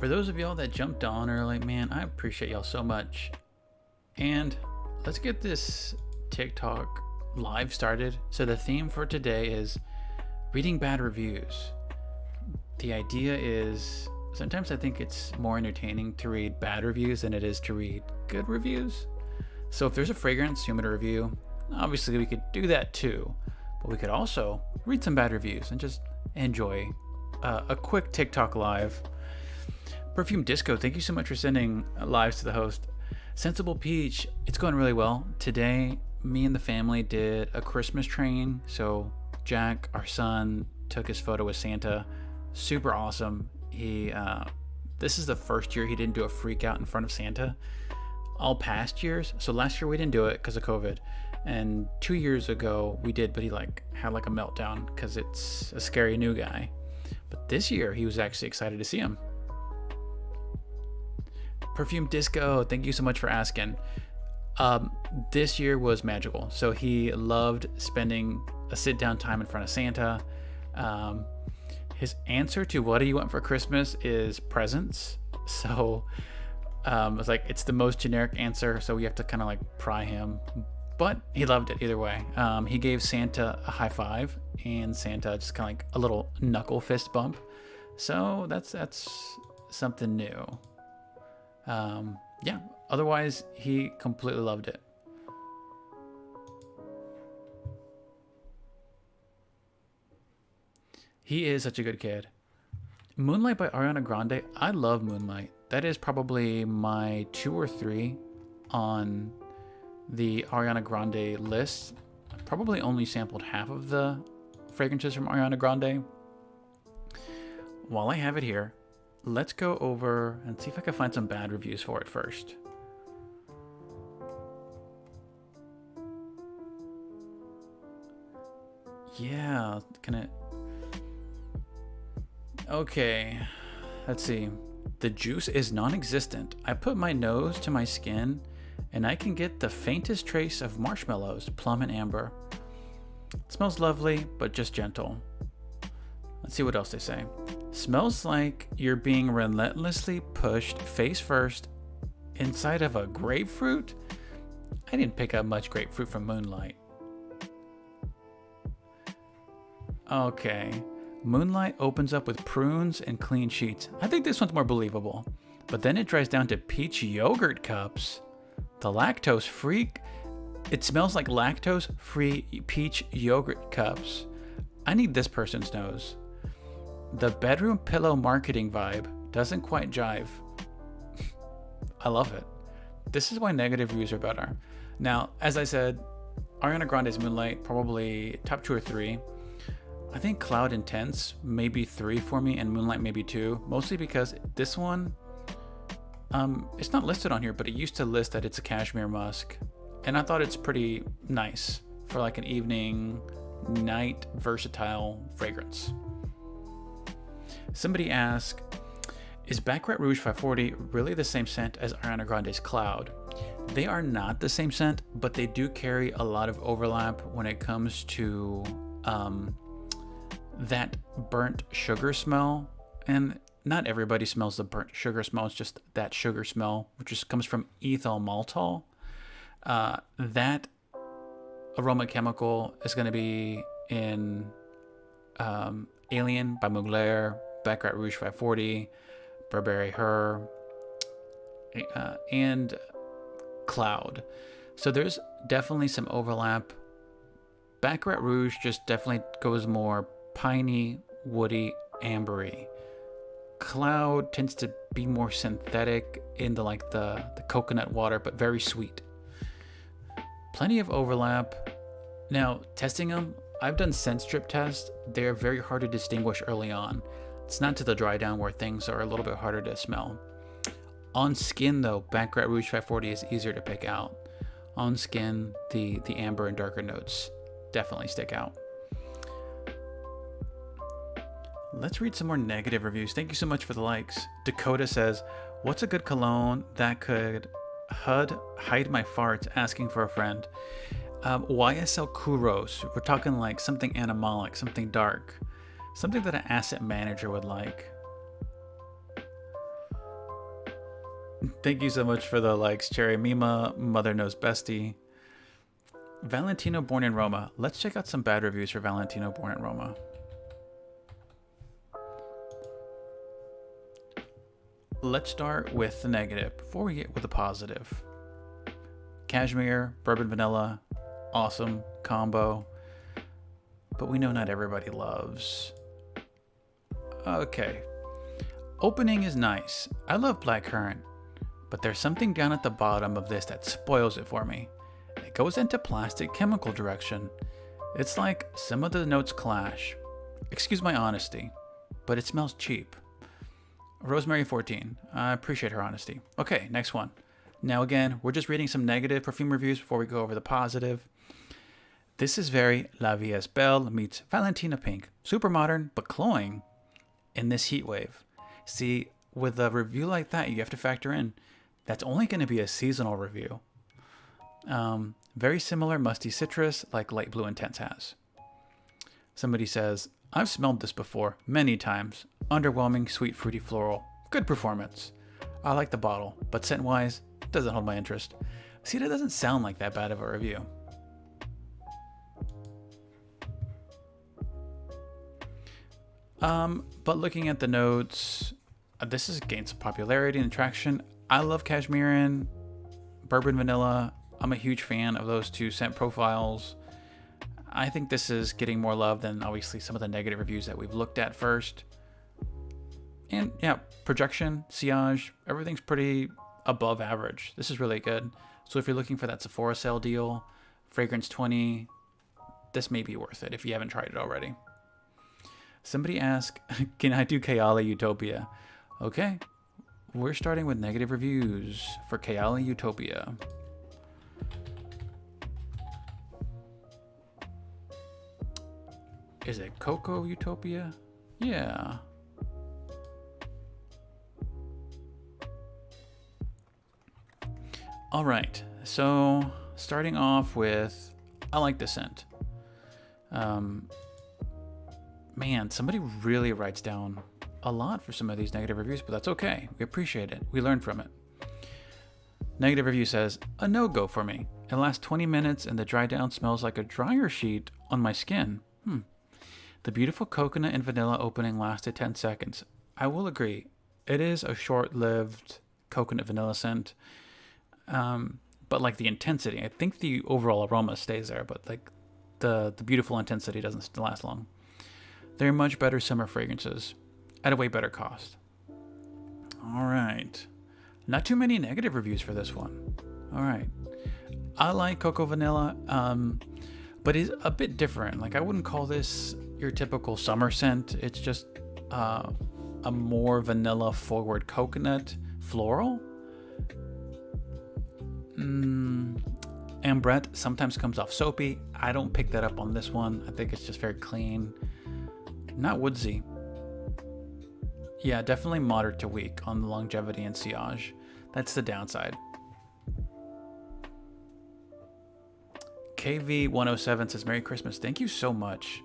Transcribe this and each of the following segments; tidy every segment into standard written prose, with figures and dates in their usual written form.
For those of y'all that jumped on early, man, I appreciate y'all so much. And let's get this TikTok live started. So the theme for today is reading bad reviews. The idea is sometimes I think it's more entertaining to read bad reviews than it is to read good reviews. So if there's a fragrance you want me to review, obviously we could do that too. But we could also read some bad reviews and just enjoy a quick TikTok live. Perfume Disco, thank you so much for sending lives to the host. Sensible Peach, it's going really well. Today, me and the family did a Christmas train. So Jack, our son, took his photo with Santa. Super awesome. This is the first year he didn't do a freak out in front of Santa. All past years, so last year we didn't do it because of COVID. And 2 years ago we did, but he had a meltdown because it's a scary new guy. But this year he was actually excited to see him. Perfume Disco, thank you so much for asking. This year was magical. So he loved spending a sit down time in front of Santa. His answer to what do you want for Christmas is presents. So it's the most generic answer. So we have to kind of pry him, but he loved it either way. He gave Santa a high five and Santa just kind of a little knuckle fist bump. So that's something new. Yeah, otherwise he completely loved it. He is such a good kid. Moonlight by Ariana Grande. I love Moonlight. That is probably my 2 or 3 on the Ariana Grande list. I've probably only sampled half of the fragrances from Ariana Grande. While I have it here, let's go over and see if I can find some bad reviews for it first. Yeah, okay, let's see. The juice is non-existent. I put my nose to my skin and I can get the faintest trace of marshmallows, plum and amber. It smells lovely, but just gentle. Let's see what else they say. Smells like you're being relentlessly pushed face first inside of a grapefruit. I didn't pick up much grapefruit from Moonlight. Okay. Moonlight opens up with prunes and clean sheets. I think this one's more believable. But then it dries down to peach yogurt cups. The lactose free. It smells like lactose free peach yogurt cups. I need this person's nose. The bedroom pillow marketing vibe doesn't quite jive. I love it. This is why negative reviews are better. Now, as I said, Ariana Grande's Moonlight, probably top 2 or 3. I think Cloud Intense, maybe 3 for me, and Moonlight maybe 2. Mostly because this one, it's not listed on here, but it used to list that it's a cashmere musk. And I thought it's pretty nice for an evening, night, versatile fragrance. Somebody asked, is Baccarat Rouge 540 really the same scent as Ariana Grande's Cloud? They are not the same scent, but they do carry a lot of overlap when it comes to that burnt sugar smell. And not everybody smells the burnt sugar smell, it's just that sugar smell, which just comes from ethyl maltol. That aroma chemical is going to be in Alien by Mugler, Baccarat Rouge 540, Burberry Her, and Cloud. So there's definitely some overlap. Baccarat Rouge just definitely goes more piney, woody, ambery. Cloud tends to be more synthetic in the coconut water, but very sweet. Plenty of overlap. Now, testing them, I've done scent strip tests. They're very hard to distinguish early on. It's not to the dry down where things are a little bit harder to smell. On skin though, Baccarat Rouge 540 is easier to pick out. On skin, the amber and darker notes definitely stick out. Let's read some more negative reviews. Thank you so much for the likes. Dakota says, what's a good cologne that could hide my farts asking for a friend? YSL Kuros. We're talking something animalic, something dark, something that an asset manager would like. Thank you so much for the likes, Cherry Mima, Mother Knows Bestie. Valentino born in Roma. Let's check out some bad reviews for Valentino born in Roma. Let's start with the negative before we get with the positive. Cashmere, bourbon vanilla, awesome combo. But we know not everybody loves. Okay. Opening is nice. I love blackcurrant. But there's something down at the bottom of this that spoils it for me. It goes into plastic chemical direction. It's like some of the notes clash. Excuse my honesty, but it smells cheap. Rosemary 14. I appreciate her honesty. Okay, next one. Now again, we're just reading some negative perfume reviews before we go over the positive. This is very La Vie est Belle meets Valentina Pink. Super modern, but cloying in this heat wave. See, with a review like that, you have to factor in that's only going to be a seasonal review. Very similar musty citrus like Light Blue Intense has. Somebody says, I've smelled this before many times. Underwhelming, sweet, fruity, floral. Good performance. I like the bottle, but scent-wise, doesn't hold my interest. See, that doesn't sound like that bad of a review. But looking at the notes, this has gained some popularity and traction. I love Cashmere, bourbon vanilla. I'm a huge fan of those two scent profiles. I think this is getting more love than obviously some of the negative reviews that we've looked at first. And yeah, projection, sillage, everything's pretty above average. This is really good. So if you're looking for that Sephora sale deal, fragrance 20, this may be worth it if you haven't tried it already. Somebody asked, can I do Kayali Utopia? Okay, we're starting with negative reviews for Kayali Utopia. Is it Coco Utopia? Yeah. All right, so starting off with, I like the scent. Man, somebody really writes down a lot for some of these negative reviews, but that's okay. We appreciate it. We learn from it. Negative review says, a no-go for me. It lasts 20 minutes and the dry down smells like a dryer sheet on my skin. The beautiful coconut and vanilla opening lasted 10 seconds. I will agree. It is a short-lived coconut vanilla scent. But like the intensity, I think the overall aroma stays there, but like the beautiful intensity doesn't last long. They're much better summer fragrances at a way better cost. All right. Not too many negative reviews for this one. All right. I like Cocoa Vanilla, but it's a bit different. Like I wouldn't call this your typical summer scent. It's just a more vanilla forward coconut floral. Ambrette sometimes comes off soapy. I don't pick that up on this one. I think it's just very clean. Not woodsy. Yeah, definitely moderate to weak on the longevity and sillage. That's the downside. KV107 says, Merry Christmas. Thank you so much.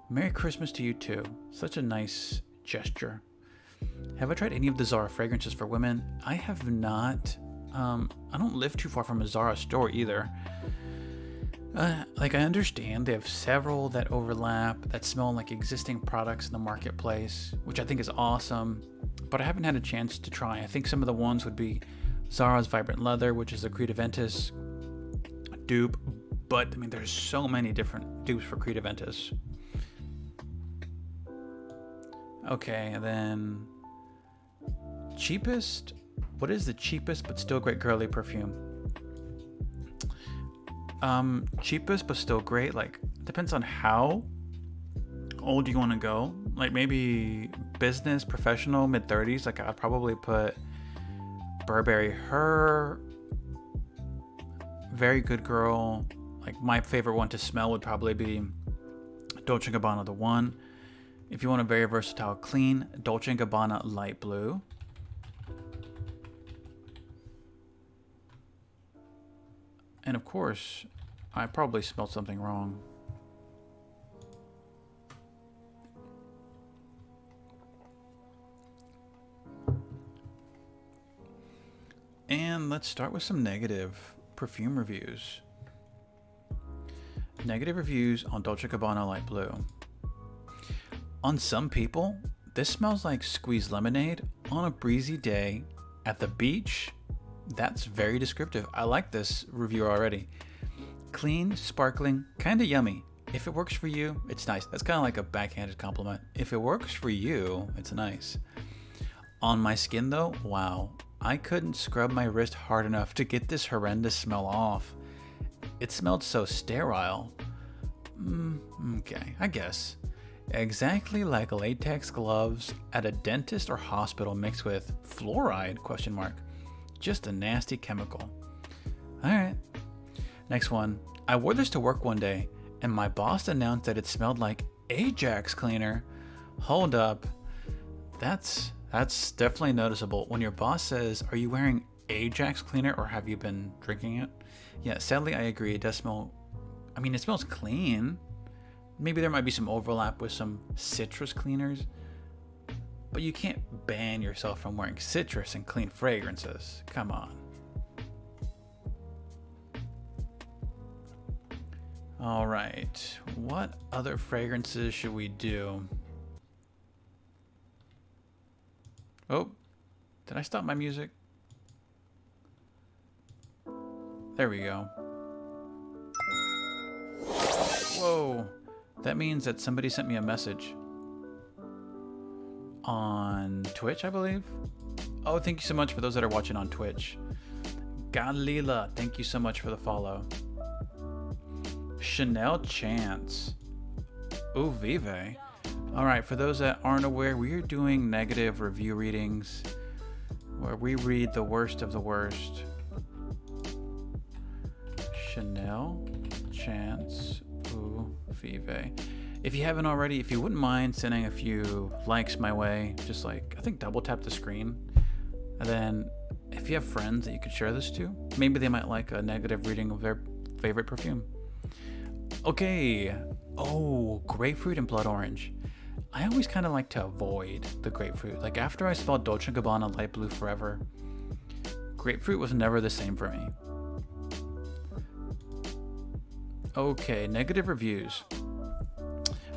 Merry Christmas to you too. Such a nice gesture. Have I tried any of the Zara fragrances for women? I have not. I don't live too far from a Zara store either. Like I understand they have several that overlap that smell like existing products in the marketplace, which I think is awesome, but I haven't had a chance to try. I think some of the ones would be Zara's Vibrant Leather, which is the Creed Aventus dupe, but I mean there's so many different dupes for Creed Aventus. Okay, and then cheapest. What is the cheapest but still great girly perfume? Cheapest but still great, like depends on how old you want to go. Like maybe business, professional, mid-30s. Like I'd probably put Burberry Her, Very Good Girl. Like my favorite one to smell would probably be Dolce & Gabbana The One. If you want a very versatile clean, Dolce & Gabbana Light Blue. And of course, I probably smelled something wrong. And let's start with some negative perfume reviews. Negative reviews on Dolce & Gabbana Light Blue. On some people, this smells like squeezed lemonade on a breezy day at the beach. That's very descriptive. I like this review already. Clean, sparkling, kind of yummy. If it works for you, it's nice. That's kind of like a backhanded compliment. If it works for you, it's nice. On my skin though, wow. I couldn't scrub my wrist hard enough to get this horrendous smell off. It smelled so sterile. Okay, I guess. Exactly like latex gloves at a dentist or hospital mixed with fluoride, ? Just a nasty chemical. Alright. Next one. I wore this to work one day, and my boss announced that it smelled like Ajax cleaner. Hold up. That's definitely noticeable. When your boss says, "Are you wearing Ajax cleaner or have you been drinking it?" Yeah, sadly I agree. It does smell, I mean, it smells clean. Maybe there might be some overlap with some citrus cleaners, but you can't ban yourself from wearing citrus and clean fragrances. Come on. All right, what other fragrances should we do? Oh, did I stop my music? There we go. Whoa, that means that somebody sent me a message on Twitch, I believe. Oh, thank you so much for those that are watching on Twitch. Galila, thank you so much for the follow. Chanel Chance. Ooh, Vive. All right, for those that aren't aware, we are doing negative review readings where we read the worst of the worst. Chanel Chance. Ooh, Vive. If you haven't already, if you wouldn't mind sending a few likes my way, just like, I think double tap the screen. And then if you have friends that you could share this to, maybe they might like a negative reading of their favorite perfume. Okay. Oh, grapefruit and blood orange. I always kind of like to avoid the grapefruit. Like after I smelled Dolce & Gabbana Light Blue Forever, grapefruit was never the same for me. Okay, negative reviews.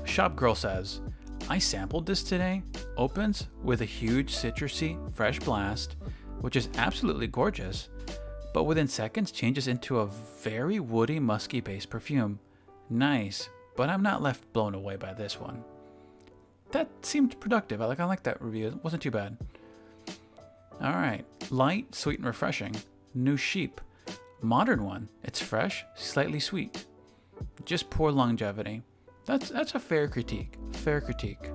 Shop Girl says, I sampled this today. Opens with a huge citrusy fresh blast, which is absolutely gorgeous, but within seconds changes into a very woody, musky based perfume. Nice, but I'm not left blown away by this one. That seemed productive. I like that review. It wasn't too bad. All right, light, sweet, and refreshing. New Sheep. Modern one. It's fresh, slightly sweet. Just poor longevity. That's a fair critique. Fair critique.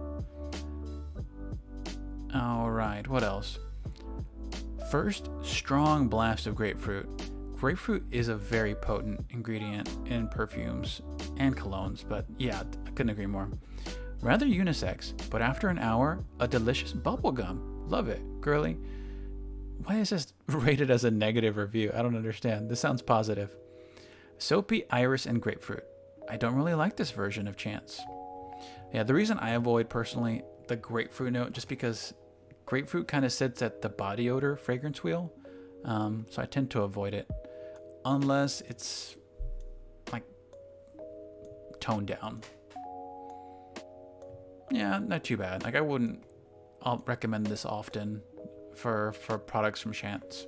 All right, what else? First, strong blast of grapefruit. Grapefruit is a very potent ingredient in perfumes and colognes, but yeah, I couldn't agree more. Rather unisex, but after an hour, a delicious bubblegum. Love it, girly. Why is this rated as a negative review? I don't understand. This sounds positive. Soapy iris and grapefruit. I don't really like this version of Chance. Yeah, the reason I avoid personally the grapefruit note, just because grapefruit kind of sits at the body odor fragrance wheel. So I tend to avoid it unless it's like toned down. Yeah, not too bad. Like I'll recommend this often for products from Chance.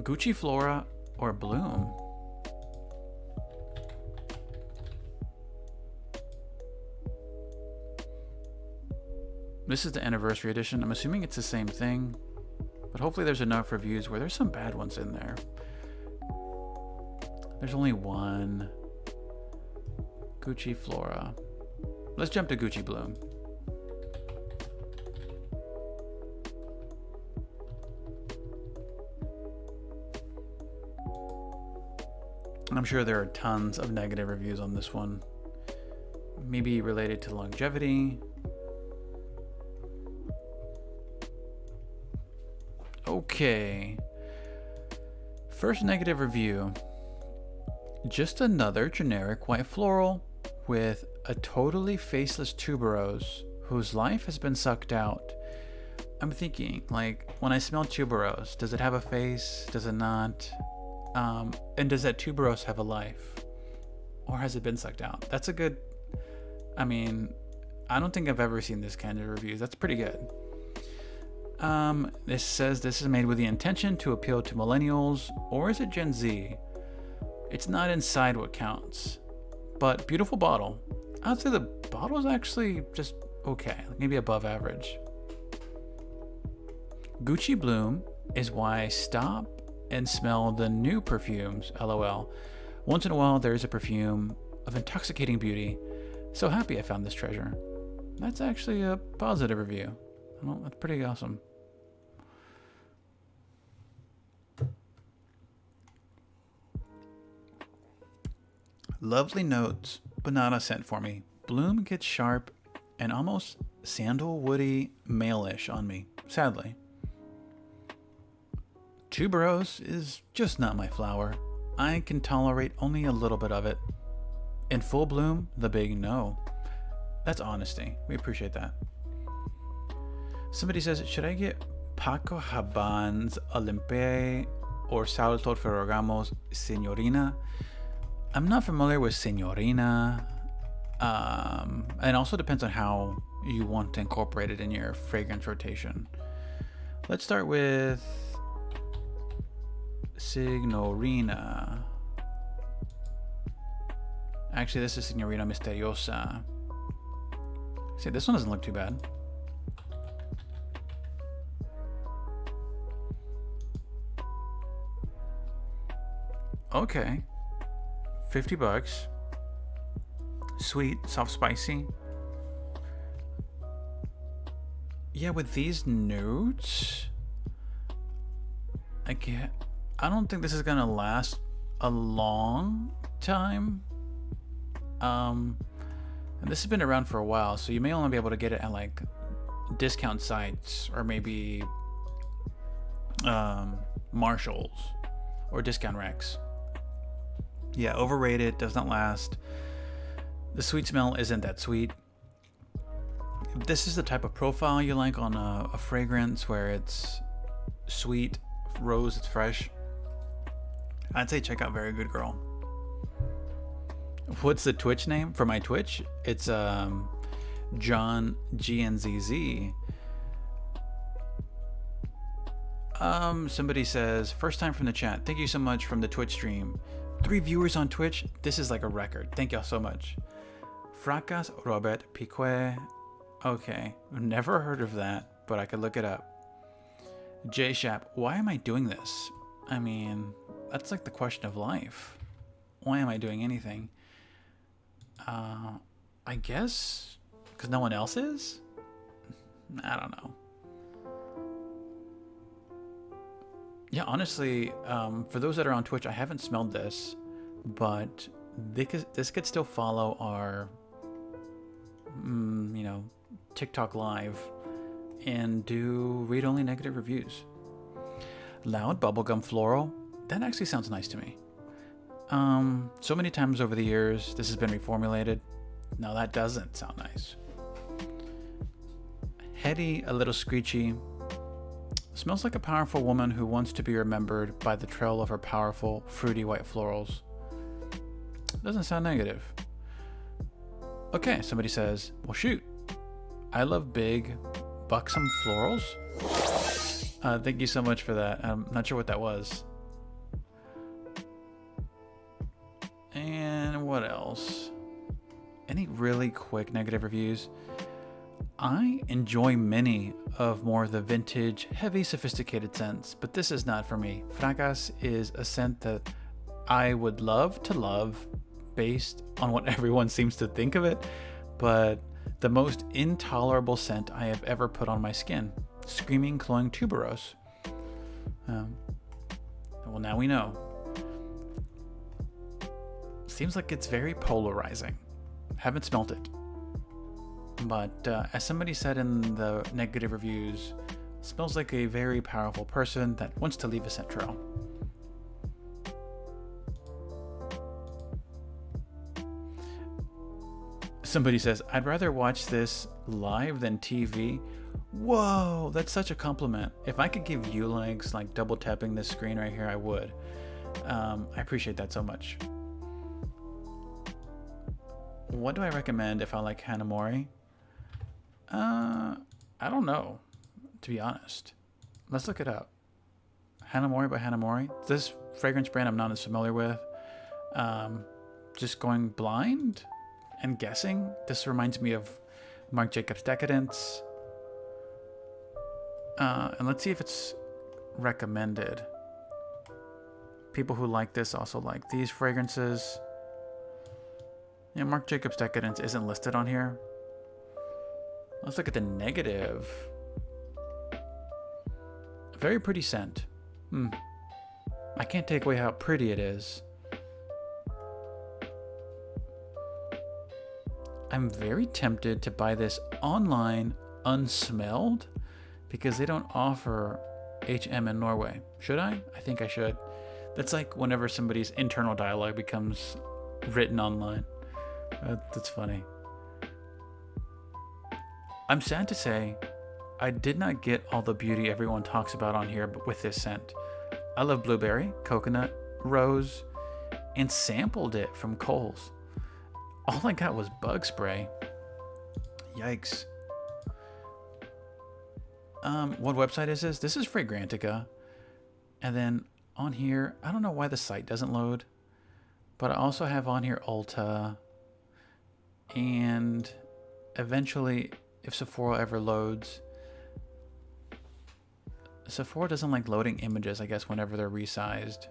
Gucci Flora or Bloom? This is the anniversary edition. I'm assuming it's the same thing, but hopefully there's enough reviews where there's some bad ones in there. There's only one. Gucci Flora. Let's jump to Gucci Bloom. I'm sure there are tons of negative reviews on this one. Maybe related to longevity. Okay. First negative review. Just another generic white floral with a totally faceless tuberose whose life has been sucked out. I'm thinking, like, when I smell tuberose, does it have a face? Does it not? And does that tuberose have a life? Or has it been sucked out? That's a good... I mean, I don't think I've ever seen this kind of reviews. That's pretty good. This says this is made with the intention to appeal to millennials, or is it Gen Z? It's not inside what counts. But beautiful bottle. I'd say the bottle is actually just okay, maybe above average. Gucci Bloom is why I stop and smell the new perfumes, lol. Once in a while there is a perfume of intoxicating beauty. So happy I found this treasure. That's actually a positive review. Well, that's pretty awesome. Lovely notes, but not a scent for me. Bloom gets sharp and almost sandalwoody male-ish on me, sadly. Tuberose is just not my flower. I can tolerate only a little bit of it. In full bloom, the big no. That's honesty. We appreciate that. Somebody says, should I get Paco Rabanne's Olympe or Salto Ferragamo's Signorina? I'm not familiar with Signorina. And also depends on how you want to incorporate it in your fragrance rotation. Let's start with Signorina. Actually, this is Signorina Misteriosa. See, this one doesn't look too bad. Okay. $50. Sweet, soft, spicy. Yeah, with these notes, I don't think this is gonna last a long time. And this has been around for a while, so you may only be able to get it at like discount sites or maybe Marshalls or discount racks. Yeah, overrated, does not last. The sweet smell isn't that sweet. If this is the type of profile you like on a fragrance where it's sweet, rose, it's fresh, I'd say check out Very Good Girl. What's the Twitch name? For my Twitch, it's John GNZZ. Somebody says, first time from the chat. Thank you so much from the Twitch stream. 3 viewers on Twitch. This is like a record. Thank y'all so much. Fracas Robert Pique. Okay, I've never heard of that, but I could look it up. J Shap, why am I doing this? I mean, that's like the question of life. Why am I doing anything? I guess because no one else is? I don't know. Yeah, honestly, for those that are on Twitch, I haven't smelled this, but this could still follow our, you know, TikTok live and do read-only negative reviews. Loud bubblegum floral. That actually sounds nice to me. So many times over the years, this has been reformulated. No, that doesn't sound nice. Heady, a little screechy. Smells like a powerful woman who wants to be remembered by the trail of her powerful, fruity white florals. Doesn't sound negative. Okay, somebody says, well shoot, I love big, buxom florals. Thank you so much for that. I'm not sure what that was. And what else? Any really quick negative reviews? I enjoy many of more of the vintage, heavy, sophisticated scents, but this is not for me. Fracas is a scent that I would love to love based on what everyone seems to think of it, but the most intolerable scent I have ever put on my skin. Screaming, cloying tuberose. Well, now we know. Seems like it's very polarizing. Haven't smelt it. But as somebody said in the negative reviews, smells like a very powerful person that wants to leave a scent trail. Somebody says, I'd rather watch this live than TV. Whoa, that's such a compliment. If I could give you legs, like double tapping this screen right here, I would. I appreciate that so much. What do I recommend if I like Hanamori? I don't know, to be honest. Let's look it up. Hanamori by Hanamori. This fragrance brand I'm not as familiar with. Just going blind and guessing. This reminds me of Marc Jacobs Decadence. And let's see if it's recommended. People who like this also like these fragrances. Yeah, Marc Jacobs Decadence isn't listed on here. Let's look at the negative. Very pretty scent. I can't take away how pretty it is. I'm very tempted to buy this online unsmelled because they don't offer HM in Norway. Should I? I think I should. That's like whenever somebody's internal dialogue becomes written online. That's funny. I'm sad to say I did not get all the beauty everyone talks about on here with this scent. I love blueberry, coconut, rose, and sampled it from Kohl's. All I got was bug spray. Yikes. What website is this? This is Fragrantica. And then on here, I don't know why the site doesn't load, but I also have on here Ulta. And eventually, if Sephora ever loads, Sephora doesn't like loading images, I guess, whenever they're resized.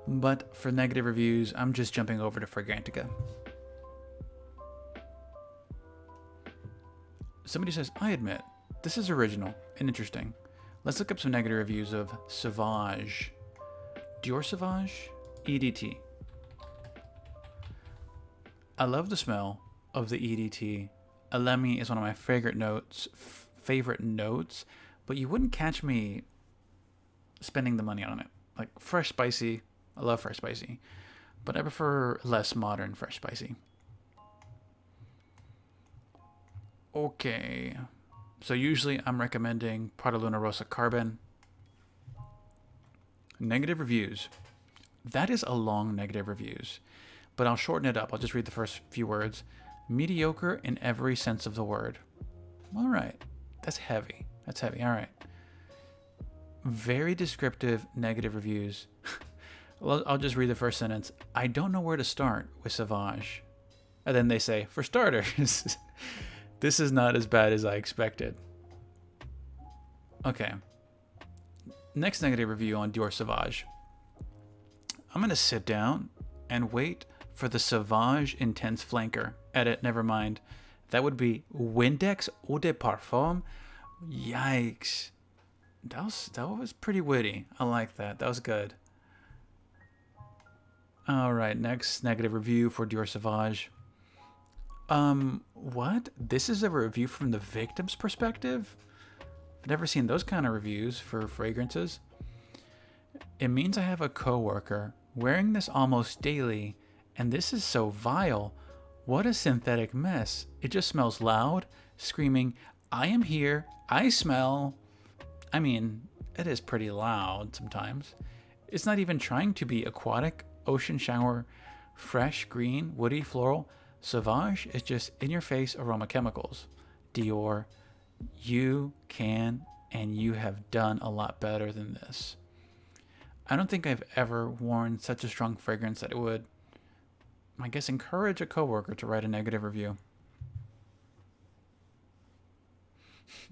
But for negative reviews, I'm just jumping over to Fragrantica. Somebody says, I admit, this is original and interesting. Let's look up some negative reviews of Sauvage. Dior Sauvage, EDT. I love the smell of the EDT. Alemi is one of my favorite notes, but you wouldn't catch me spending the money on it. Like fresh spicy, I love fresh spicy, but I prefer less modern fresh spicy. Okay, so usually I'm recommending Prada Luna Rossa Carbon. Negative reviews. That is a long negative reviews, but I'll shorten it up. I'll just read the first few words. Mediocre in every sense of the word. All right, that's heavy. That's heavy. All right. Very descriptive negative reviews. I'll just read the first sentence. I don't know where to start with Sauvage. And then they say, for starters, this is not as bad as I expected. Okay. Next negative review on Dior Sauvage. I'm going to sit down and wait for the Sauvage Intense Flanker. Edit, never mind. That would be Windex Eau de Parfum. Yikes. That was pretty witty. I like that. That was good. All right, next negative review for Dior Sauvage. What? This is a review from the victim's perspective? I've never seen those kind of reviews for fragrances. It means I have a coworker wearing this almost daily, and this is so vile. What a synthetic mess. It just smells loud, screaming, I am here, I smell. I mean, it is pretty loud sometimes. It's not even trying to be aquatic, ocean shower, fresh, green, woody, floral. Sauvage is just in-your-face aroma chemicals. Dior, you can and you have done a lot better than this. I don't think I've ever worn such a strong fragrance that it would, I guess, encourage a coworker to write a negative review.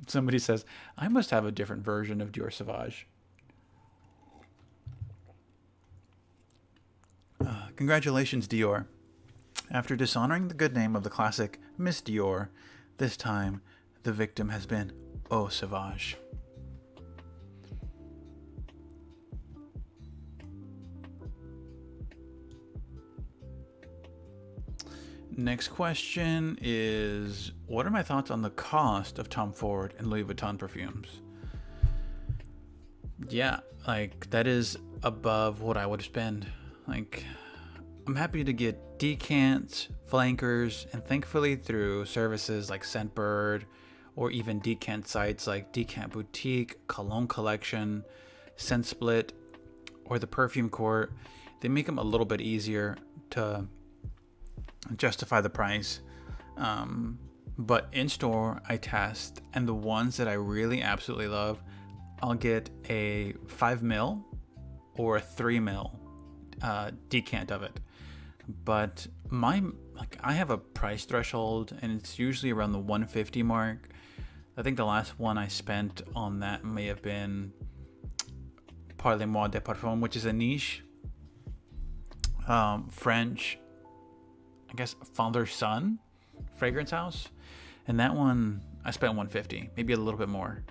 Somebody says, I must have a different version of Dior Sauvage. Congratulations, Dior. After dishonoring the good name of the classic Miss Dior, this time the victim has been Eau Sauvage. Next question is, what are my thoughts on the cost of Tom Ford and Louis Vuitton perfumes? Yeah, like that is above what I would spend. Like I'm happy to get decants, flankers, and thankfully through services like Scentbird or even decant sites like Decant Boutique, Cologne Collection, Scent Split, or the Perfume Court, they make them a little bit easier to justify the price. But in store, I test, and the ones that I really absolutely love, I'll get a 5 ml or a 3 ml decant of it. But I have a price threshold, and it's usually around the 150 mark. I think the last one I spent on that may have been Parlez-moi de Parfum, which is a niche French, I guess, father-son fragrance house. And that one, I spent 150, maybe a little bit more.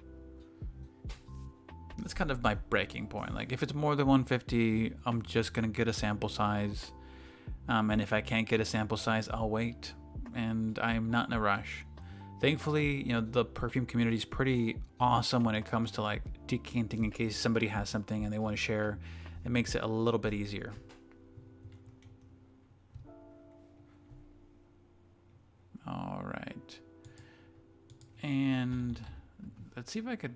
That's kind of my breaking point. Like, if it's more than 150, I'm just going to get a sample size. And if I can't get a sample size, I'll wait. And I'm not in a rush. Thankfully, the perfume community is pretty awesome when it comes to like decanting in case somebody has something and they want to share. It makes it a little bit easier. All right. And let's see if I could...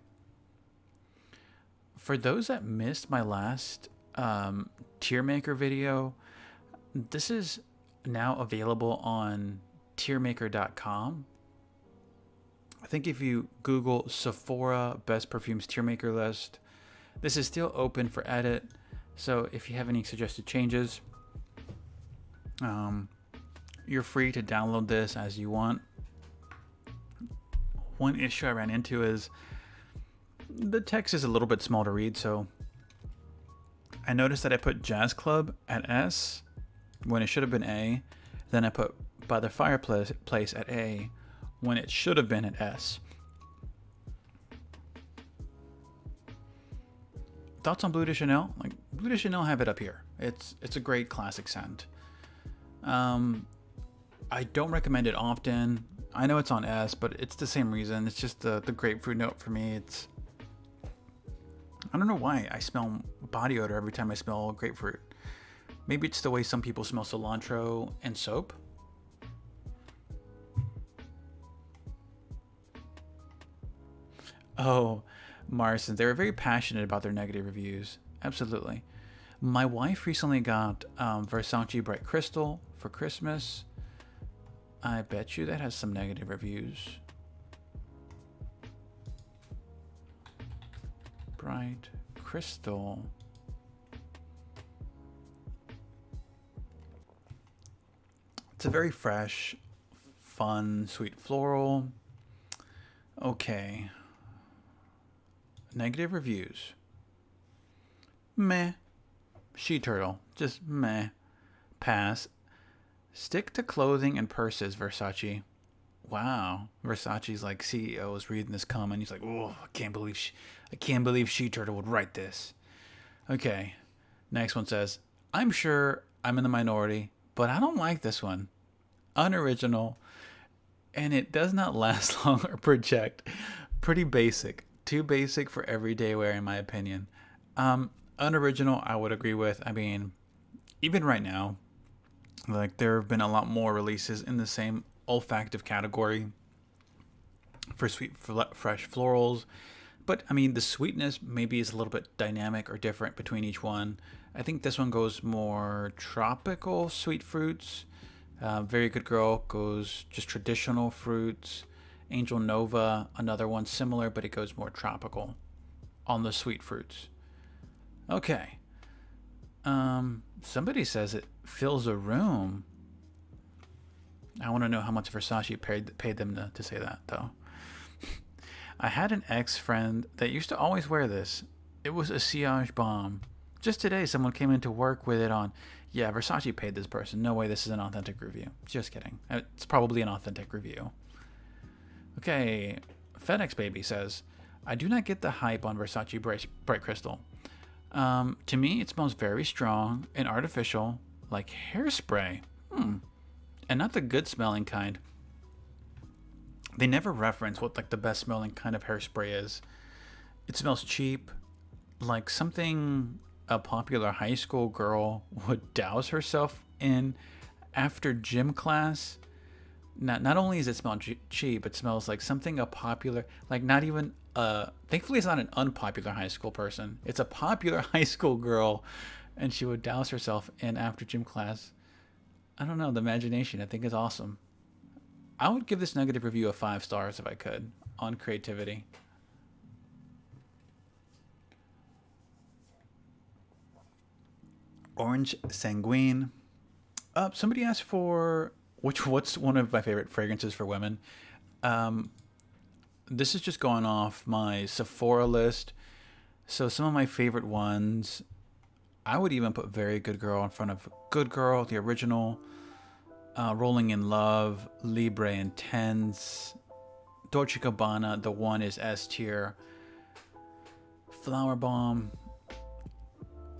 For those that missed my last tier maker video, this is now available on tiermaker.com. I think if you Google Sephora Best Perfumes Tier Maker List, this is still open for edit. So if you have any suggested changes, you're free to download this as you want. One issue I ran into is the text is a little bit small to read, so I noticed that I put Jazz Club at S when it should have been A. Then I put By the Fireplace at A when it should have been at S. Thoughts on Bleu de Chanel? Like, Bleu de Chanel, have it up here. It's a great classic scent. I don't recommend it often. I know it's on S, but it's the same reason. It's just the grapefruit note for me. I don't know why I smell body odor every time I smell grapefruit. Maybe it's the way some people smell cilantro and soap. Oh, Marson, they were very passionate about their negative reviews. Absolutely. My wife recently got Versace Bright Crystal for Christmas. I bet you that has some negative reviews. Bright Crystal. It's a very fresh, fun, sweet floral. Okay. Negative reviews. Meh. She turtle. Just meh. Pass. Stick to clothing and purses, Versace. Wow. Versace's like CEO is reading this comment. He's like, oh, I can't believe She Turtle would write this. Okay. Next one says, I'm sure I'm in the minority, but I don't like this one. Unoriginal, and it does not last long or project. Pretty basic. Too basic for everyday wear, in my opinion. Unoriginal, I would agree with. I mean, even right now, like, there have been a lot more releases in the same olfactive category for sweet, fresh florals. But, I mean, the sweetness maybe is a little bit dynamic or different between each one. I think this one goes more tropical sweet fruits. Very Good Girl goes just traditional fruits. Angel Nova, another one similar, but it goes more tropical on the sweet fruits. Okay. Somebody says it fills a room. I want to know how much Versace paid them to say that, though. I had an ex-friend that used to always wear this. It was a sillage bomb. Just today, someone came into work with it on. Yeah, Versace paid this person. No way this is an authentic review. Just kidding. It's probably an authentic review. Okay, FedEx Baby says, I do not get the hype on Versace Bright Crystal. To me, it smells very strong and artificial, like hairspray. And not the good smelling kind. They never reference what like the best smelling kind of hairspray is. It smells cheap, like something a popular high school girl would douse herself in after gym class. Not only does it smell cheap, it smells like something a popular, like not even thankfully it's not an unpopular high school person. It's a popular high school girl, and she would douse herself in after gym class. I don't know, the imagination I think is awesome. I would give this negative review a 5 stars if I could on creativity. Orange Sanguine. Somebody asked for what's one of my favorite fragrances for women. This is just going off my Sephora list. So some of my favorite ones, I would even put Very Good Girl in front of Good Girl, the original, Rolling in Love, Libre Intense, Dolce Gabbana, the one is S tier, Flower Bomb,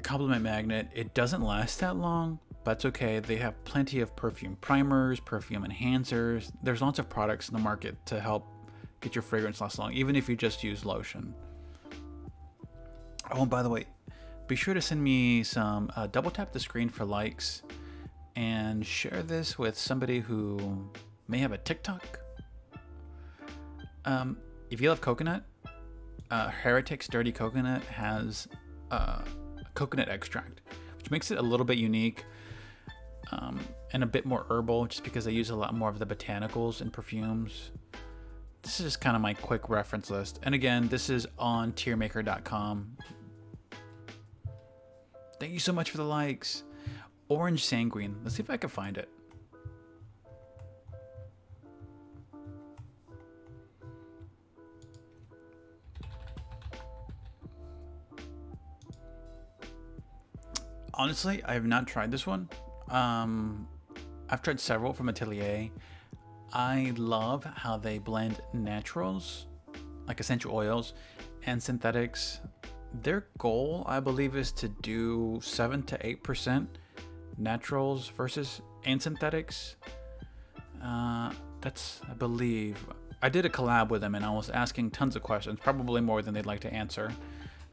Compliment Magnet. It doesn't last that long, but it's okay. They have plenty of perfume primers, perfume enhancers. There's lots of products in the market to help get your fragrance last long, even if you just use lotion. Oh, and by the way, be sure to send me some, double tap the screen for likes, and share this with somebody who may have a TikTok. If you love coconut, Heretic's Dirty Coconut has coconut extract, which makes it a little bit unique, and a bit more herbal, just because they use a lot more of the botanicals in perfumes. This is just kind of my quick reference list. And again, this is on tiermaker.com. Thank you so much for the likes. Orange Sanguine. Let's see if I can find it. Honestly, I have not tried this one. I've tried several from Atelier. I love how they blend naturals, like essential oils, and synthetics. Their goal, I believe, is to do 7 to 8% naturals versus and synthetics. That's, I believe, I did a collab with them and I was asking tons of questions, probably more than they'd like to answer.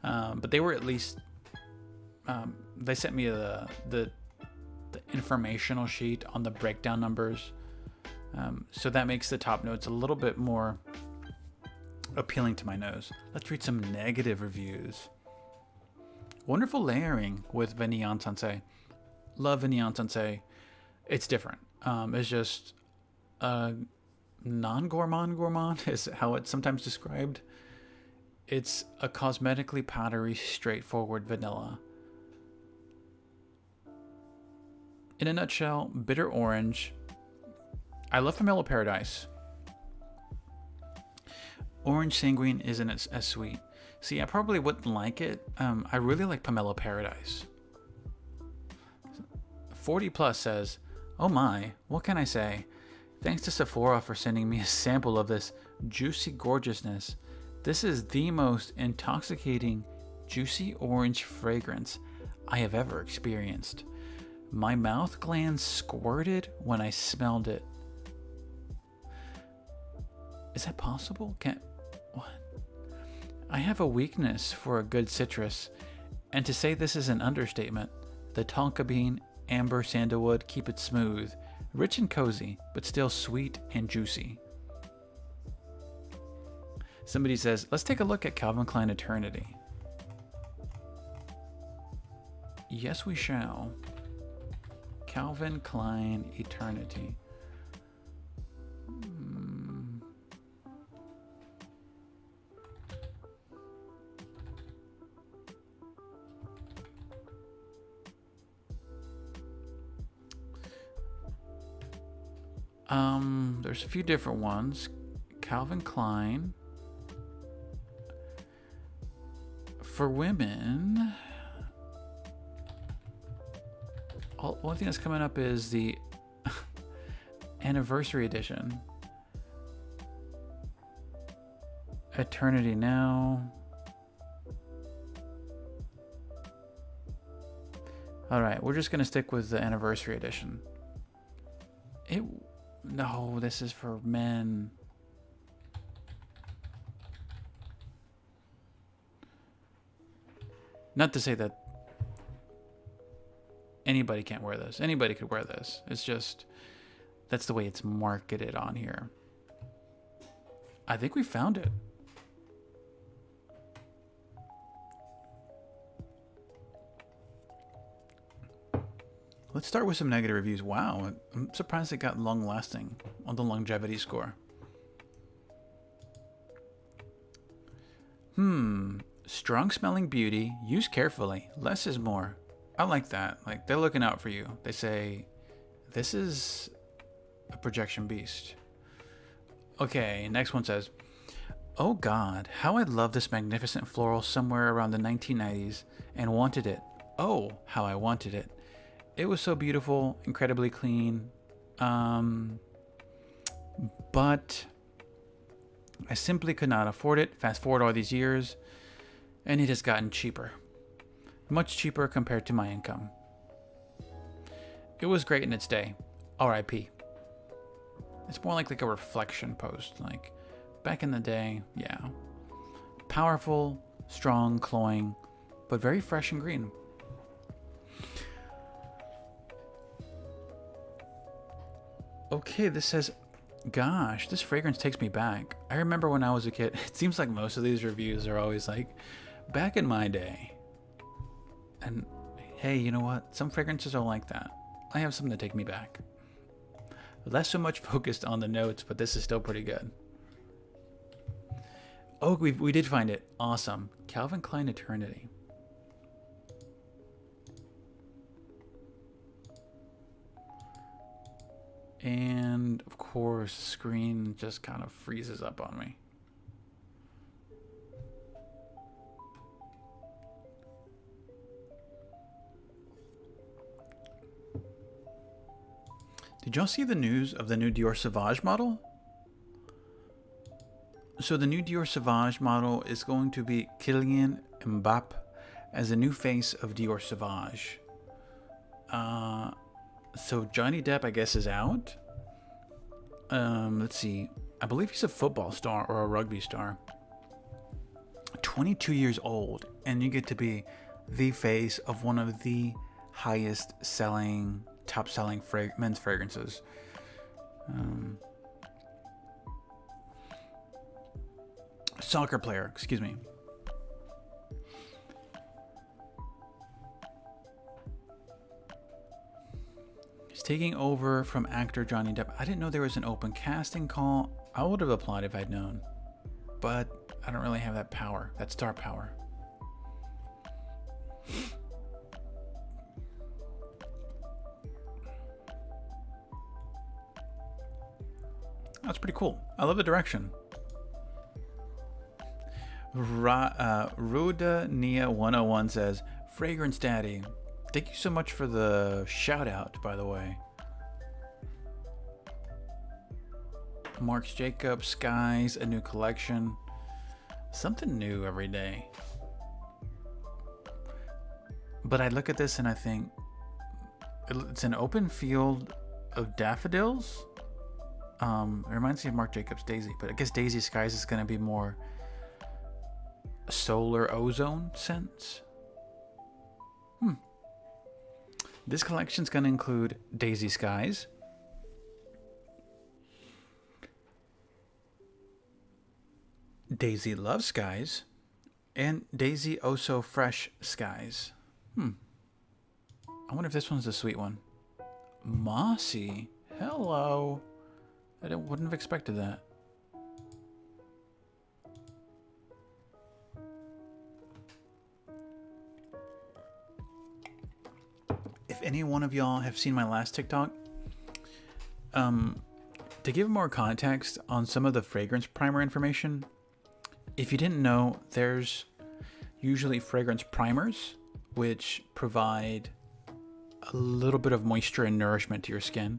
But they were at least, they sent me the informational sheet on the breakdown numbers. So that makes the top notes a little bit more appealing to my nose. Let's read some negative reviews. Wonderful layering with Vigneon Sensei. Love Vigneon Sensei. It's different. It's just non-gourmand is how it's sometimes described. It's a cosmetically powdery, straightforward vanilla. In a nutshell, bitter orange. I love Pomelo Paradise. Orange Sanguine isn't as sweet. See, I probably wouldn't like it. I really like Pomelo Paradise. 40 Plus says, oh my, what can I say? Thanks to Sephora for sending me a sample of this juicy gorgeousness. This is the most intoxicating, juicy orange fragrance I have ever experienced. My mouth glands squirted when I smelled it. Is that possible? What? I have a weakness for a good citrus, and to say this is an understatement. The tonka bean, amber, sandalwood keep it smooth, rich and cozy, but still sweet and juicy. Somebody says, let's take a look at Calvin Klein Eternity. Yes, we shall. Calvin Klein Eternity. There's a few different ones. Calvin Klein. For women, one thing that's coming up is the anniversary edition. Eternity Now. Alright, we're just going to stick with the anniversary edition. No, this is for men. Not to say that Anybody can't wear this. Anybody could wear this. It's just, that's the way it's marketed on here. I think we found it. Let's start with some negative reviews. Wow, I'm surprised it got long-lasting on the longevity score. Strong-smelling beauty. Use carefully. Less is more. I like that. Like, they're looking out for you. They say, this is a projection beast. Okay, next one says, oh God, how I love this magnificent floral somewhere around the 1990s and wanted it. Oh, how I wanted it. It was so beautiful, incredibly clean, but I simply could not afford it. Fast forward all these years, and it has gotten cheaper. Much cheaper compared to my income. It was great in its day. R.I.P. It's more like a reflection post. Like, back in the day, yeah. Powerful, strong, cloying, but very fresh and green. Okay, this says, gosh, this fragrance takes me back. I remember when I was a kid. It seems like most of these reviews are always like, back in my day. And hey, you know what? Some fragrances are like that. I have some that take me back. Less so much focused on the notes, but this is still pretty good. Oh, we did find it. Awesome. Calvin Klein Eternity. And of course, the screen just kind of freezes up on me. Did y'all see the news of the new Dior Sauvage model? So the new Dior Sauvage model is going to be Killian Mbappé as the new face of Dior Sauvage. So Johnny Depp, I guess, is out. Let's see. I believe he's a football star or a rugby star. 22 years old, and you get to be the face of one of the highest selling, top selling men's fragrances. Soccer player, excuse me. He's taking over from actor Johnny Depp. I didn't know there was an open casting call. I would have applied if I'd known. But I don't really have that power, that star power. That's pretty cool. I love the direction. Ruda Nia 101 says, Fragrance Daddy. Thank you so much for the shout out, by the way. Marc Jacobs, Skies, a new collection. Something new every day. But I look at this and I think it's an open field of daffodils. It reminds me of Marc Jacobs' Daisy, but I guess Daisy Skies is going to be more solar ozone scents. This collection is going to include Daisy Skies, Daisy Love Skies, and Daisy Oh So Fresh Skies. I wonder if this one's the sweet one. Mossy. Hello. I wouldn't have expected that. If any one of y'all have seen my last TikTok, to give more context on some of the fragrance primer information, if you didn't know, there's usually fragrance primers, which provide a little bit of moisture and nourishment to your skin.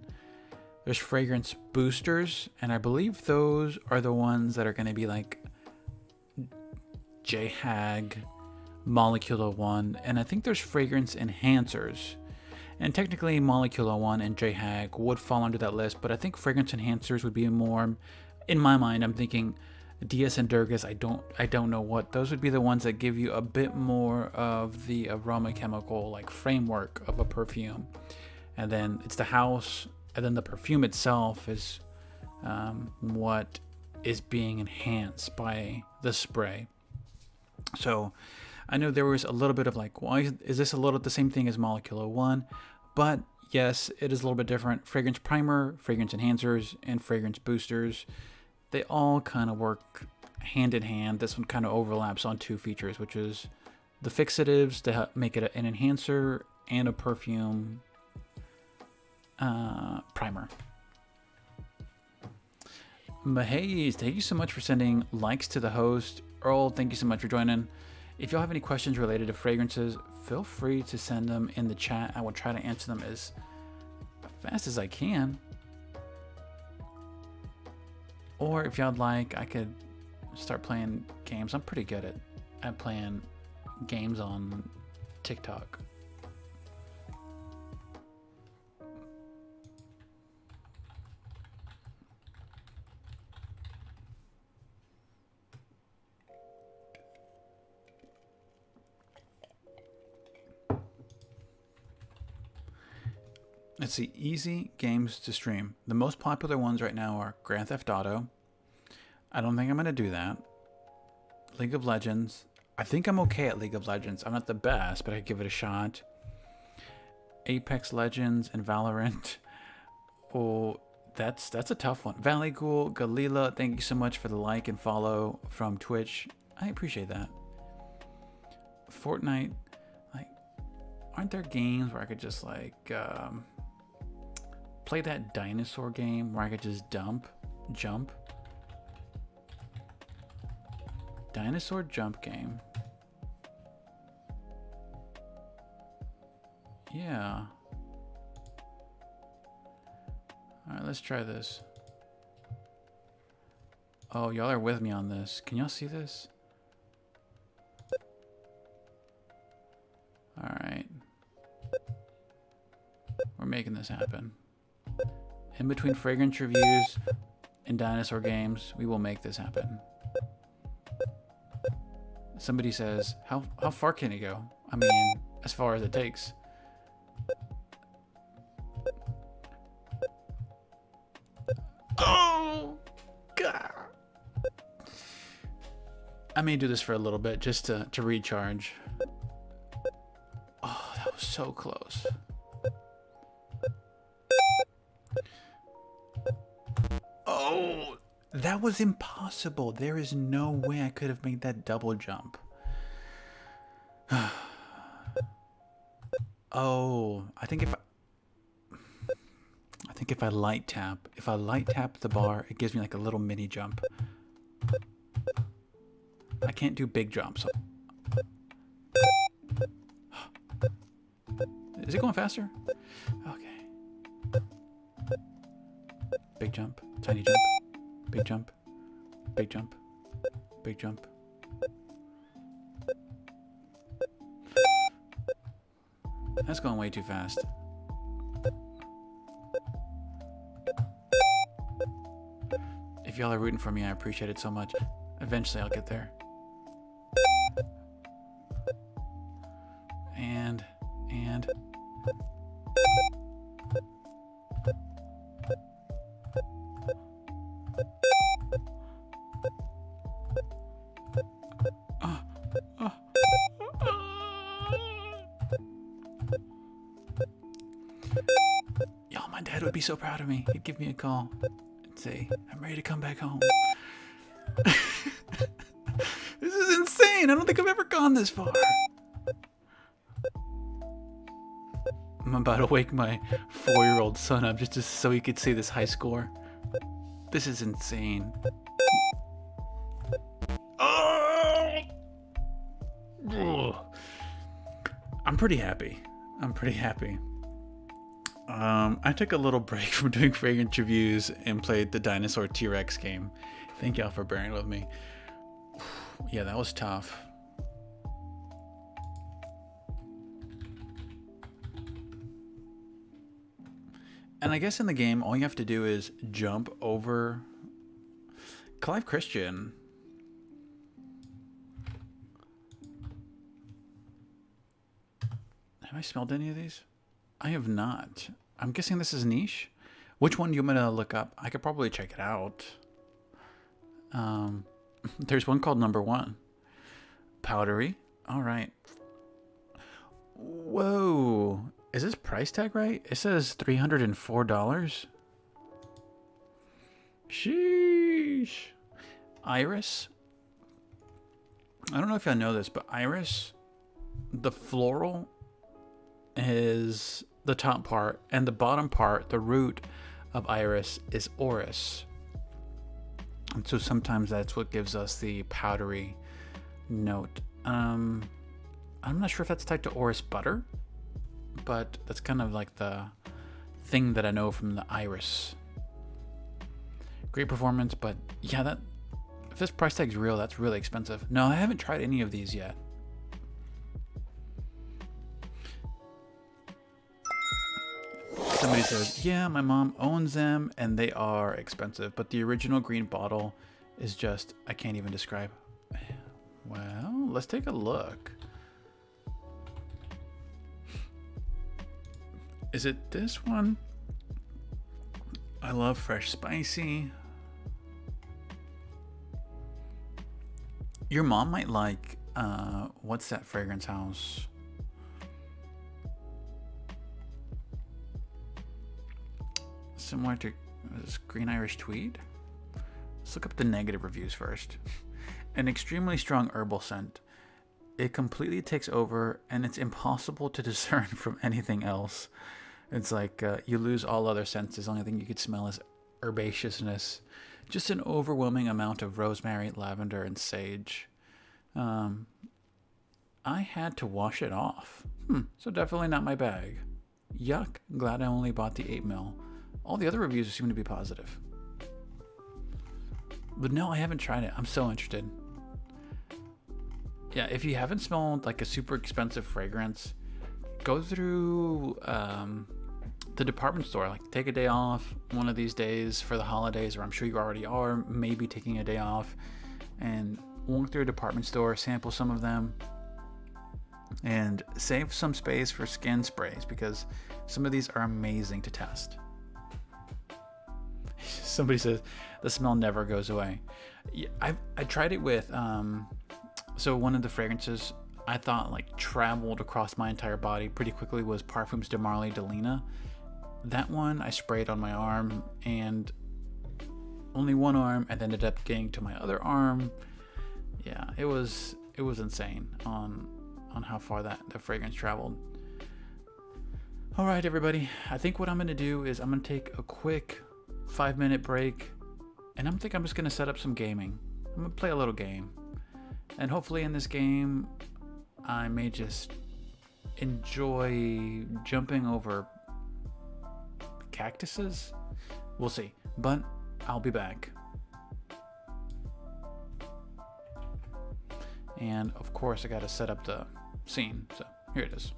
There's fragrance boosters, and I believe those are the ones that are going to be like JHAG, Molecular One, and I think there's fragrance enhancers. And technically Molecular One and JHAG would fall under that list, but I think fragrance enhancers would be more, in my mind, I'm thinking DS and Durgas, I don't know what. Those would be the ones that give you a bit more of the aroma chemical like framework of a perfume. And then it's the house, and then the perfume itself is what is being enhanced by the spray. So I know there was a little bit of like, why is this a little the same thing as Molecular 1? But yes, it is a little bit different. Fragrance primer, fragrance enhancers, and fragrance boosters, they all kind of work hand in hand. This one kind of overlaps on two features, which is the fixatives to make it an enhancer and a perfume primer. Mahaze, thank you so much for sending likes to the host. Earl, thank you so much for joining. If y'all have any questions related to fragrances, feel free to send them in the chat. I will try to answer them as fast as I can. Or if y'all like, I could start playing games. I'm pretty good at playing games on TikTok. Let's see, easy games to stream. The most popular ones right now are Grand Theft Auto. I don't think I'm going to do that. League of Legends. I think I'm okay at League of Legends. I'm not the best, but I give it a shot. Apex Legends and Valorant. Oh, that's a tough one. Valley Ghoul, Galila, thank you so much for the like and follow from Twitch. I appreciate that. Fortnite. Like, aren't there games where I could just like play that dinosaur game where I could just jump? Dinosaur jump game. Yeah. Alright, let's try this. Oh, y'all are with me on this. Can y'all see this? Alright. We're making this happen. In between fragrance reviews and dinosaur games, we will make this happen. Somebody says, how far can it go? I mean, as far as it takes. Oh, God. I may do this for a little bit just to recharge. Oh, that was so close. Oh, that was impossible. There is no way I could have made that double jump. Oh, I think if I light tap the bar, it gives me like a little mini jump. I can't do big jumps. Is it going faster? Okay. Big jump, tiny jump, big jump, big jump, big jump. That's going way too fast. If y'all are rooting for me, I appreciate it so much. Eventually I'll get there. And y'all, my dad would be so proud of me. He'd give me a call and say, I'm ready to come back home. This is insane. I don't think I've ever gone this far. I'm about to wake my 4-year-old son up just so he could see this high score. This is insane. Oh! I'm pretty happy. I took a little break from doing fragrance reviews and played the Dinosaur T-Rex game. Thank y'all for bearing with me. Yeah, that was tough. And I guess in the game, all you have to do is jump over. Clive Christian Have I smelled any of these? I have not. I'm guessing this is niche. Which one do you want me to look up? I could probably check it out. There's one called Number One. Powdery. All right. Whoa. Is this price tag right? It says $304. Sheesh. Iris. I don't know if y'all know this, but Iris, the floral is the top part, and the bottom part, the root of Iris, is orris. And so sometimes that's what gives us the powdery note. I'm not sure if that's tied to orris butter, but that's kind of like the thing that I know from the Iris. Great performance, but yeah, that if this price tag's real, that's really expensive. No, I haven't tried any of these yet. Somebody says, yeah, my mom owns them and they are expensive, but the original green bottle is just, I can't even describe. Well, let's take a look. Is it this one? I love fresh spicy. Your mom might like, what's that fragrance house? Similar to this Green Irish Tweed. Let's look up the negative reviews first. An extremely strong herbal scent. It completely takes over and it's impossible to discern from anything else. It's like you lose all other senses. The only thing you could smell is herbaceousness. Just an overwhelming amount of rosemary, lavender, and sage. I had to wash it off. So definitely not my bag. Yuck. Glad I only bought the 8ml. All the other reviews seem to be positive. But no, I haven't tried it. I'm so interested. Yeah, if you haven't smelled like a super expensive fragrance, go through the department store. Like take a day off one of these days for the holidays, or I'm sure you already are maybe taking a day off, and walk through a department store, sample some of them, and save some space for skin sprays because some of these are amazing to test. Somebody says the smell never goes away. Yeah, I tried it with so one of the fragrances I thought like traveled across my entire body pretty quickly was Parfums de Marly de Lena. That one I sprayed on my arm, and only one arm, and ended up getting to my other arm. Yeah, it was insane on how far the fragrance traveled. All right, everybody. I think what I'm gonna do is I'm gonna take a quick 5-minute break, and I'm just gonna set up some gaming. I'm gonna play a little game, and hopefully in this game I may just enjoy jumping over cactuses. We'll see, but I'll be back. And of course I gotta set up the scene, so here it is.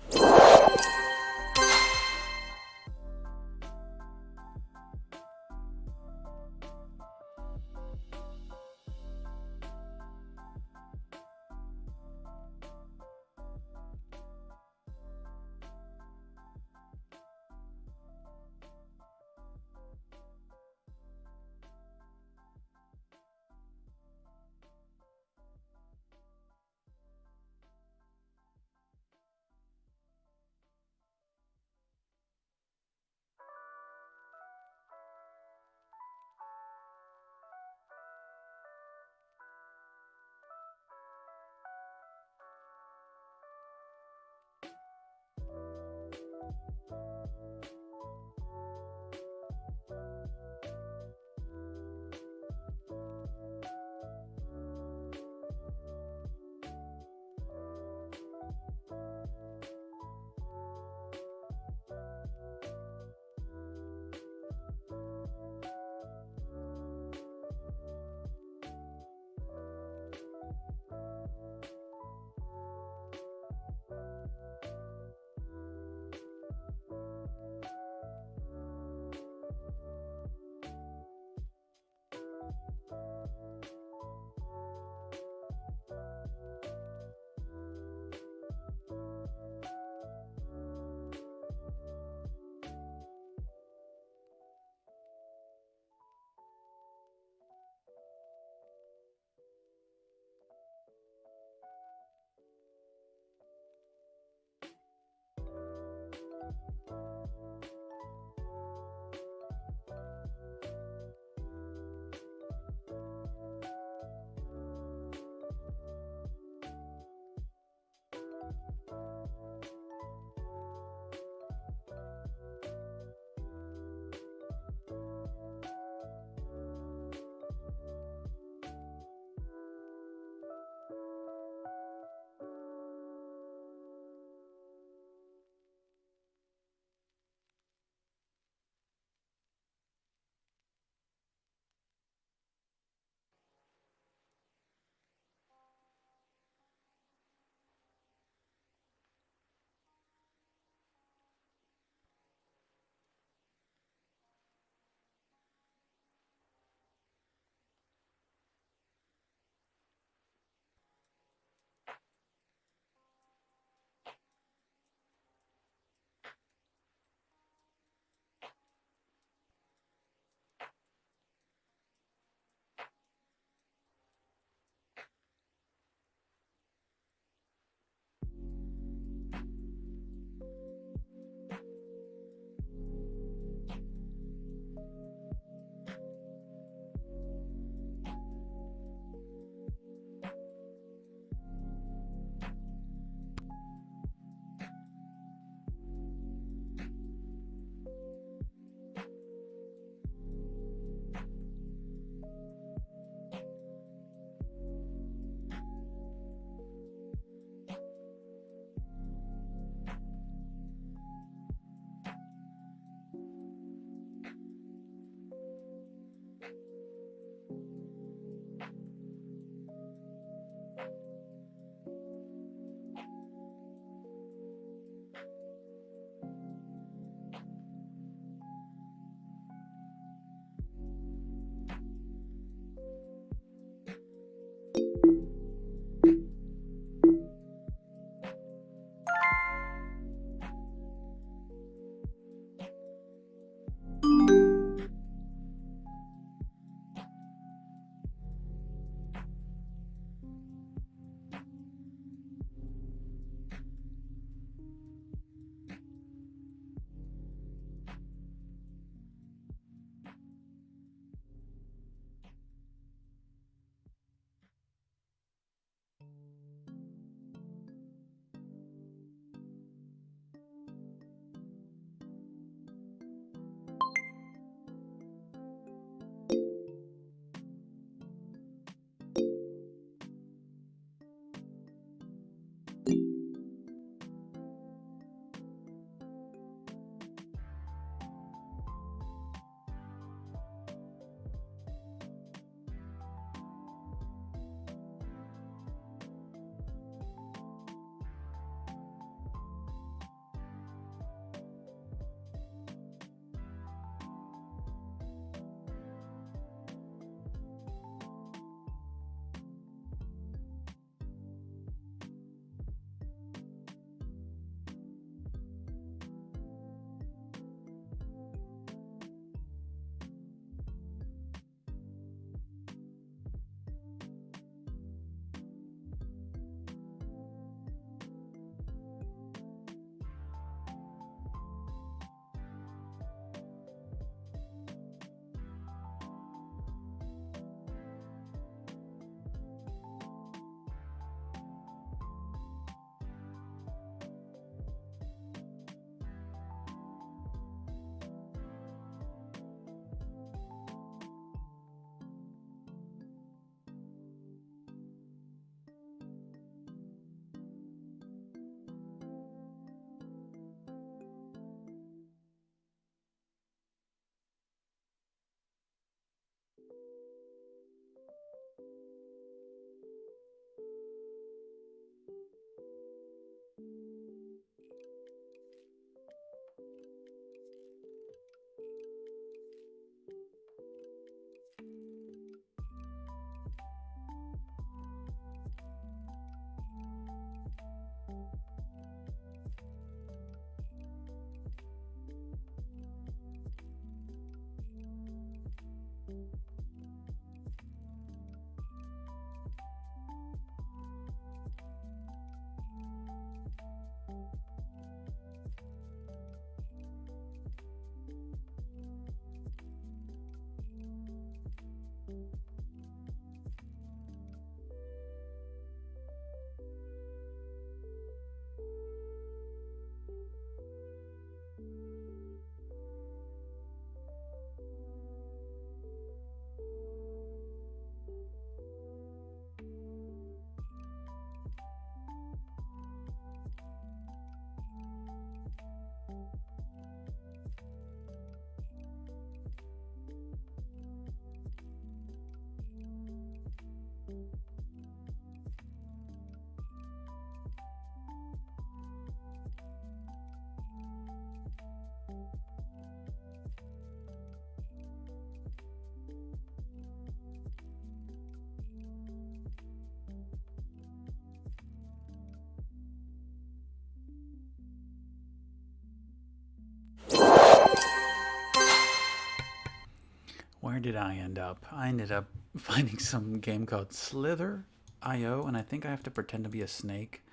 did I end up? I ended up finding some game called Slither.io, and I think I have to pretend to be a snake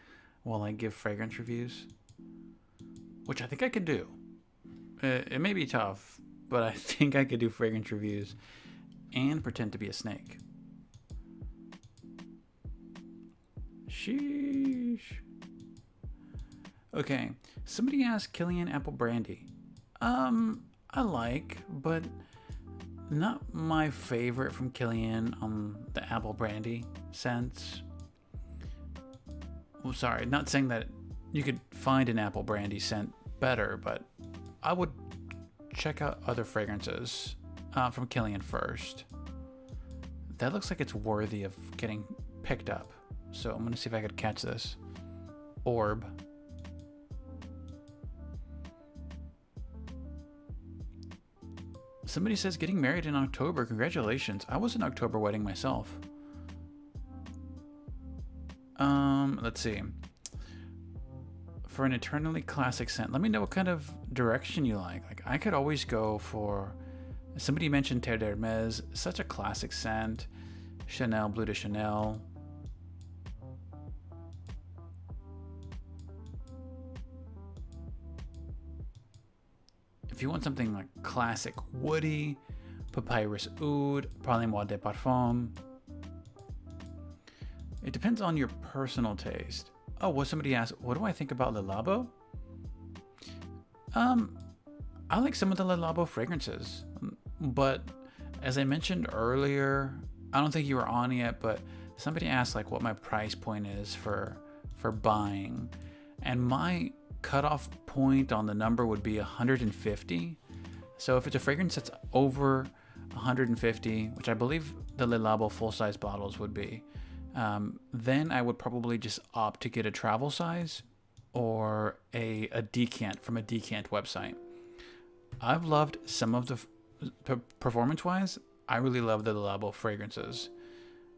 while I give fragrance reviews, which I think I could do. It may be tough, but I think I could do fragrance reviews and pretend to be a snake. Sheesh. Okay, somebody asked Killian apple brandy. I like, but not my favorite from Killian on the apple brandy sense. Well, sorry, not saying that you could find an apple brandy scent better, but I would check out other fragrances from Killian first. That looks like it's worthy of getting picked up. So I'm gonna see if I could catch this. Orb. Somebody says getting married in October. Congratulations. I was an October wedding myself. Let's see. For an eternally classic scent, let me know what kind of direction you like. Like, I could always go for, somebody mentioned Terre d'Hermès, such a classic scent. Chanel, Bleu de Chanel. If you want something like classic woody, Papyrus Oud, Parlez-moi de Parfum. It depends on your personal taste. Oh, what somebody asked, what do I think about Le Labo? I like some of the Le Labo fragrances, but as I mentioned earlier, I don't think you were on yet, but somebody asked like what my price point is for buying, and my cutoff point on the number would be 150. So if it's a fragrance that's over 150, which I believe the Le Labo full-size bottles would be, then I would probably just opt to get a travel size or a decant from a decant website. I've loved some of the performance-wise. I really love the Le Labo fragrances.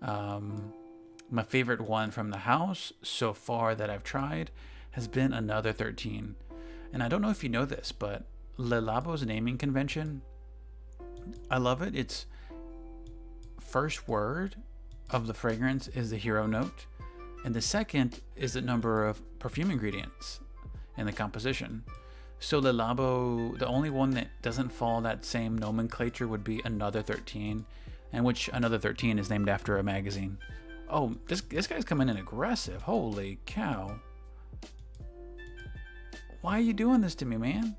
My favorite one from the house so far that I've tried has been Another 13. And I don't know if you know this, but Le Labo's naming convention, I love it. Its first word of the fragrance is the hero note, and the second is the number of perfume ingredients in the composition. So Le Labo, the only one that doesn't follow that same nomenclature would be Another 13, and which Another 13 is named after a magazine. Oh, this guy's coming in aggressive. Holy cow. Why are you doing this to me, man?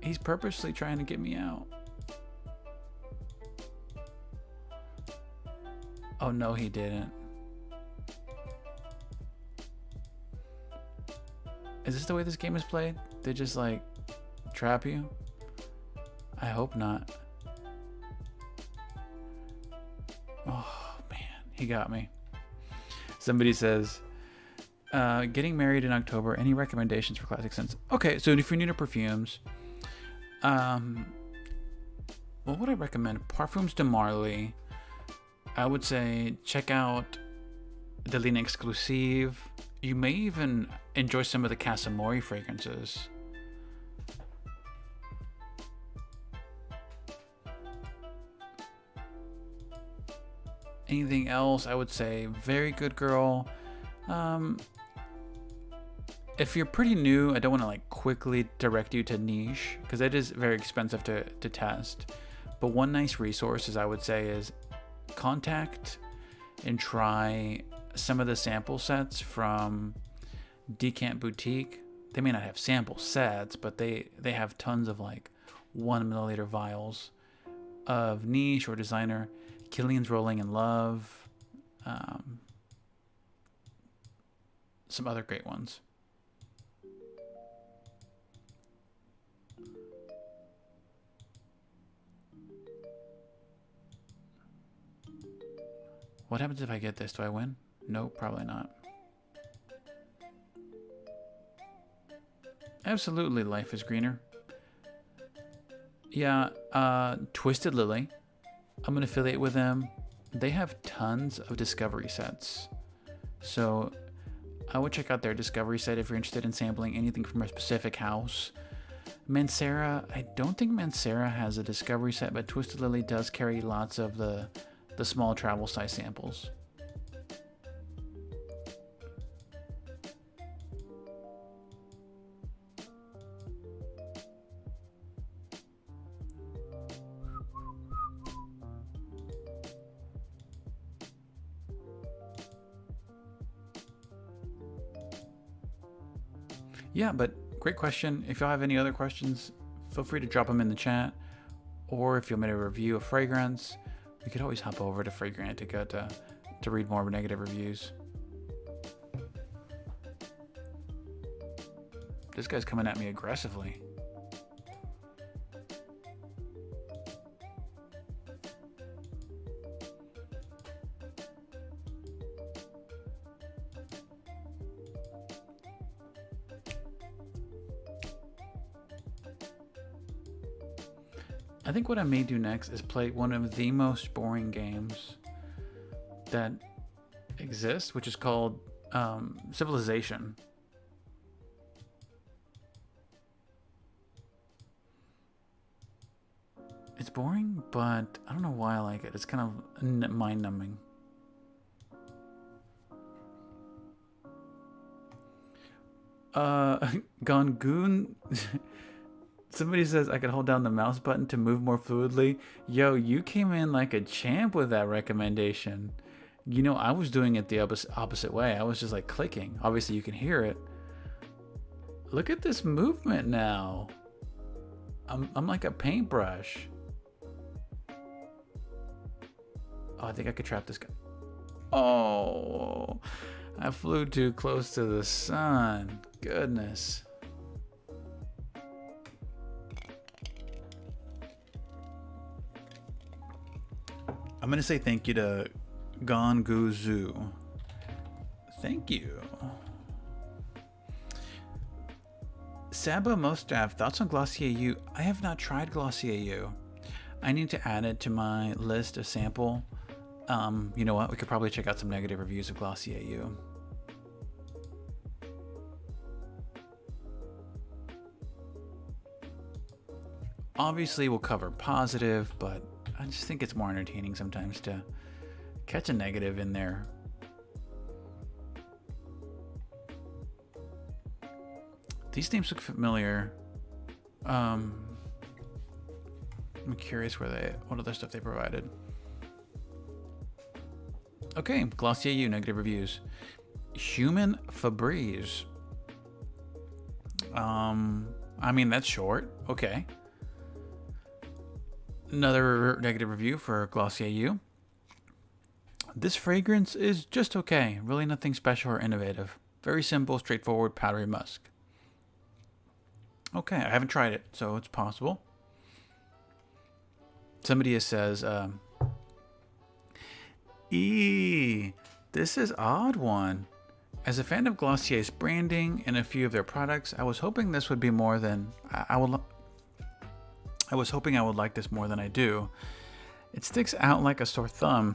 He's purposely trying to get me out. Oh, no, he didn't. Is this the way this game is played? They just, like, trap you? I hope not. Oh, man. He got me. Somebody says, getting married in October. Any recommendations for classic scents? Okay, so if you're new to perfumes, what would I recommend? Parfums de Marly. I would say check out the Ligne Exclusive. You may even enjoy some of the Casamori fragrances. Anything else? I would say Very Good Girl. If you're pretty new, I don't want to like quickly direct you to Niche because it is very expensive to test. But one nice resource is, I would say, is contact and try some of the sample sets from Decant Boutique. They may not have sample sets, but they have tons of like 1 milliliter vials of Niche or Designer. Killian's Rolling in Love. Some other great ones. What happens if I get this? Do I win? No, probably not. Absolutely, life is greener. Yeah, Twisted Lily. I'm an affiliate with them. They have tons of discovery sets. So I would check out their discovery set if you're interested in sampling anything from a specific house. Mancera, I don't think Mancera has a discovery set, but Twisted Lily does carry lots of the small travel size samples. Yeah, but great question. If y'all have any other questions, feel free to drop them in the chat. Or if you want me to review a fragrance, we could always hop over to Fragrantica to read more negative reviews. This guy's coming at me aggressively. I think what I may do next is play one of the most boring games that exists, which is called Civilization. It's boring, but I don't know why I like it. It's kind of mind-numbing. Gongoon... Somebody says I could hold down the mouse button to move more fluidly. Yo, you came in like a champ with that recommendation. You know, I was doing it the opposite way. I was just like clicking. Obviously, you can hear it. Look at this movement now. I'm like a paintbrush. Oh, I think I could trap this guy. Oh, I flew too close to the sun. Goodness. I'm going to say thank you to Gonguzu. Thank you. Saba Mostaf, thoughts on Glossier U? I have not tried Glossier U. I need to add it to my list of sample. You know what? We could probably check out some negative reviews of Glossier U. Obviously, we'll cover positive, but I just think it's more entertaining sometimes to catch a negative in there. These names look familiar. I'm curious what other stuff they provided. Okay, Glossier U, negative reviews. Human Febreze. I mean, that's short. Okay. Another negative review for Glossier U. This fragrance is just okay. Really nothing special or innovative. Very simple, straightforward, powdery musk. Okay, I haven't tried it, so it's possible. Somebody says, this is odd one. As a fan of Glossier's branding and a few of their products, I was hoping this would be more than I was hoping I would like this more than I do. It sticks out like a sore thumb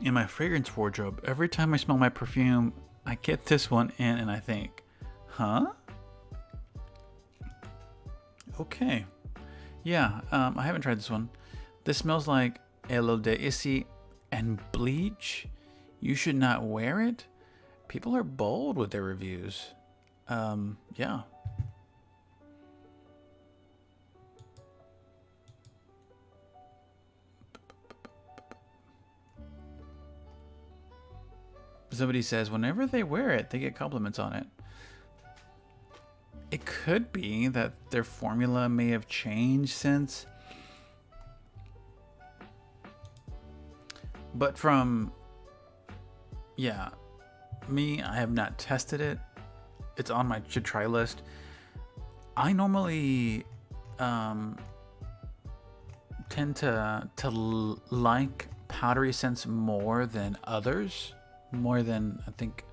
in my fragrance wardrobe. Every time I smell my perfume, I get this one in and I think, huh? Okay. Yeah, I haven't tried this one. This smells like Elo de Issy and bleach. You should not wear it. People are bold with their reviews. Yeah. Somebody says whenever they wear it, they get compliments on it. It could be that their formula may have changed since. But from, yeah, me, I have not tested it. It's on my should try list. I normally tend to like powdery scents more than others. More than I think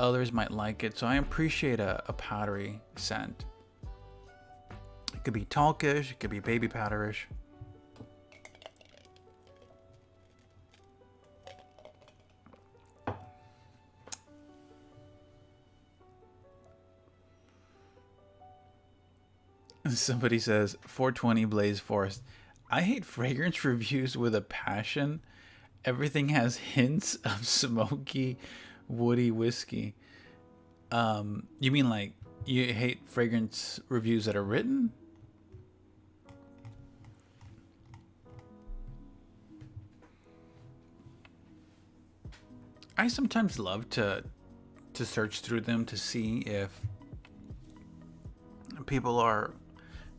others might like it. So I appreciate a powdery scent. It could be talkish, it could be baby powderish. Somebody says 420 Blaze Forest. I hate fragrance reviews with a passion. Everything has hints of smoky, woody whiskey. You mean like you hate fragrance reviews that are written? I sometimes love to search through them to see if people are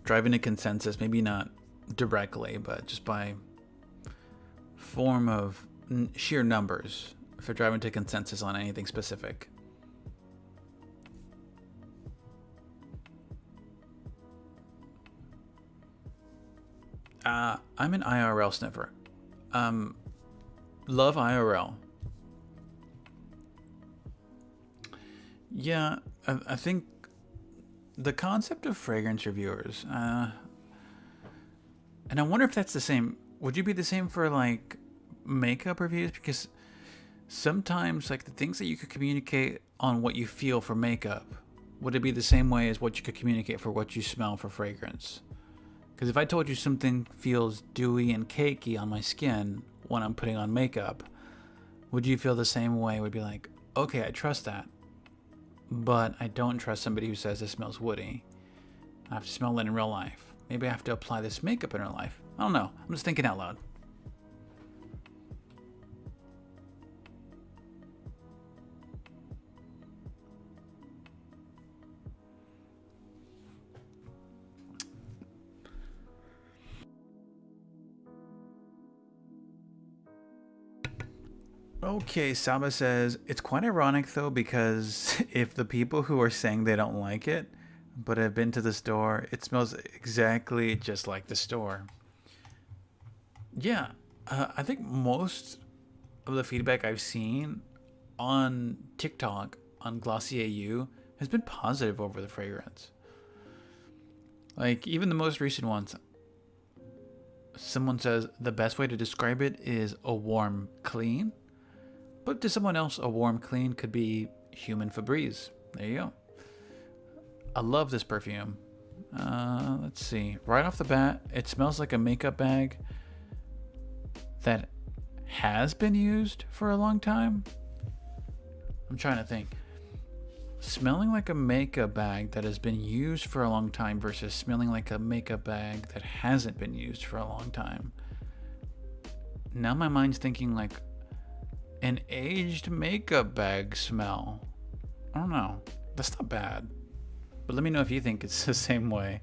driving a consensus, maybe not directly, but just by form of sheer numbers, if they're driving to consensus on anything specific. I'm an IRL sniffer. Love IRL. Yeah, I think the concept of fragrance reviewers, and I wonder if that's the same. Would you be the same for like makeup reviews? Because sometimes like the things that you could communicate on what you feel for makeup, would it be the same way as what you could communicate for what you smell for fragrance? Because if I told you something feels dewy and cakey on my skin when I'm putting on makeup, would you feel the same way? Would be like, okay, I trust that. But I don't trust somebody who says it smells woody. I have to smell it in real life. Maybe I have to apply this makeup in real life. I don't know. I'm just thinking out loud. Okay, Saba says, it's quite ironic though, because if the people who are saying they don't like it, but have been to the store, it smells exactly just like the store. Yeah, I think most of the feedback I've seen on TikTok on Glossier U has been positive over the fragrance. Like, even the most recent ones, someone says the best way to describe it is a warm clean. But to someone else, a warm clean could be human Febreze. There you go. I love this perfume. Let's see. Right off the bat, it smells like a makeup bag that has been used for a long time. I'm trying to think. Smelling like a makeup bag that has been used for a long time versus smelling like a makeup bag that hasn't been used for a long time. Now my mind's thinking like an aged makeup bag smell. I don't know. That's not bad. But let me know if you think it's the same way.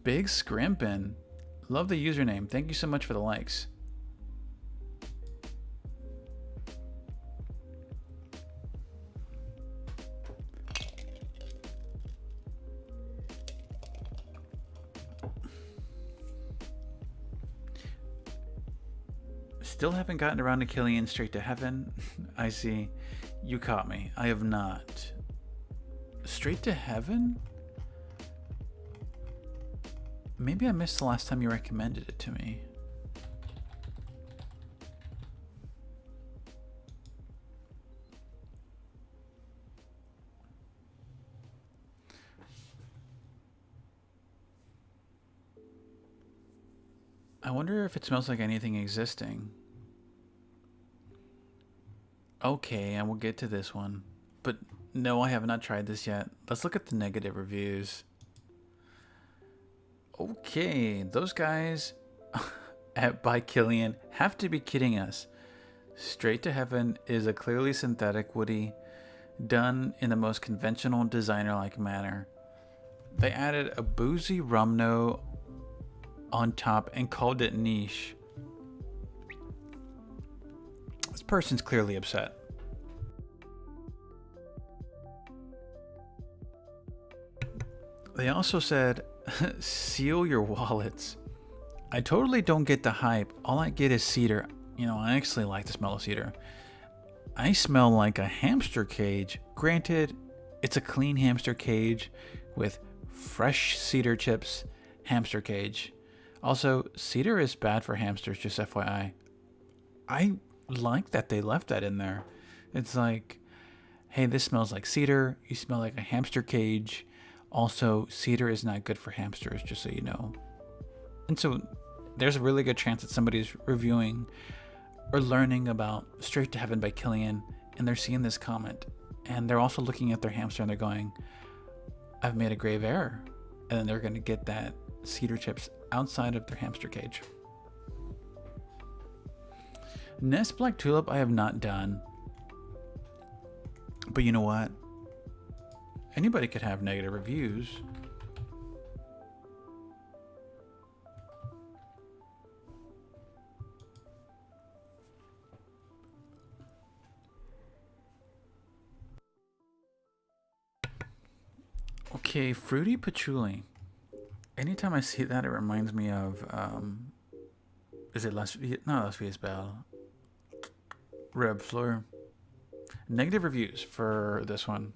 Big Scrimpin'. Love the username. Thank you so much for the likes. Still haven't gotten around to Killian Straight to Heaven. I see. You caught me. I have not. Straight to Heaven? Maybe I missed the last time you recommended it to me. I wonder if it smells like anything existing. Okay, and we'll get to this one. But no, I have not tried this yet. Let's look at the negative reviews. Okay, those guys at by Killian have to be kidding us. Straight to Heaven is a clearly synthetic woody done in the most conventional designer-like manner. They added a boozy rum note on top and called it niche. This person's clearly upset. They also said, seal your wallets. I totally don't get the hype. All I get is cedar. You know, I actually like the smell of cedar. I smell like a hamster cage. Granted, it's a clean hamster cage with fresh cedar chips. Hamster cage. Also, cedar is bad for hamsters, just FYI. I like that they left that in there. It's like hey, this smells like cedar. You smell like a hamster cage. Also, cedar is not good for hamsters, just so you know. And so there's a really good chance that somebody's reviewing or learning about Straight to Heaven by Killian, and they're seeing this comment, and they're also looking at their hamster and they're going, I've made a grave error. And then they're going to get that cedar chips outside of their hamster cage. Nest Black Tulip I have not done. But you know what? Anybody could have negative reviews. Okay, Fruity Patchouli. Anytime I see that, it reminds me of, is it Las Vias Belle? Reb Fleur. Negative reviews for this one.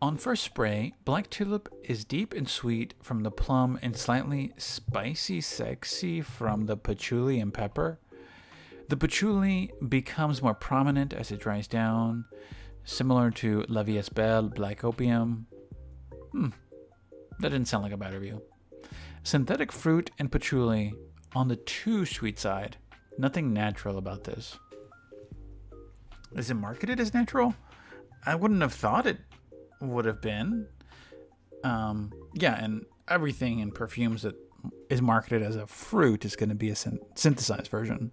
On first spray, Black Tulip is deep and sweet from the plum and slightly spicy sexy from the patchouli and pepper. The patchouli becomes more prominent as it dries down, similar to La Vie est Belle Black Opium. That didn't sound like a bad review. Synthetic fruit and patchouli on the too sweet side. Nothing natural about this. Is it marketed as natural? I wouldn't have thought it would have been. Yeah, and everything in perfumes that is marketed as a fruit is going to be a synthesized version.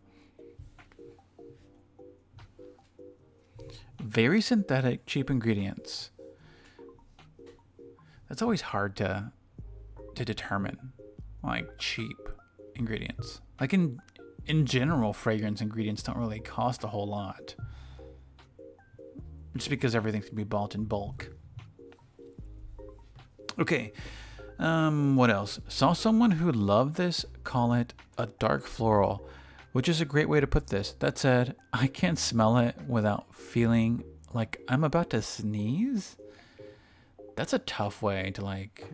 Very synthetic, cheap ingredients. That's always hard to determine, like cheap ingredients. Like in general, fragrance ingredients don't really cost a whole lot. Just because everything can be bought in bulk. Okay, what else? Saw someone who loved this call it a dark floral, which is a great way to put this. That said, I can't smell it without feeling like I'm about to sneeze. That's a tough way to like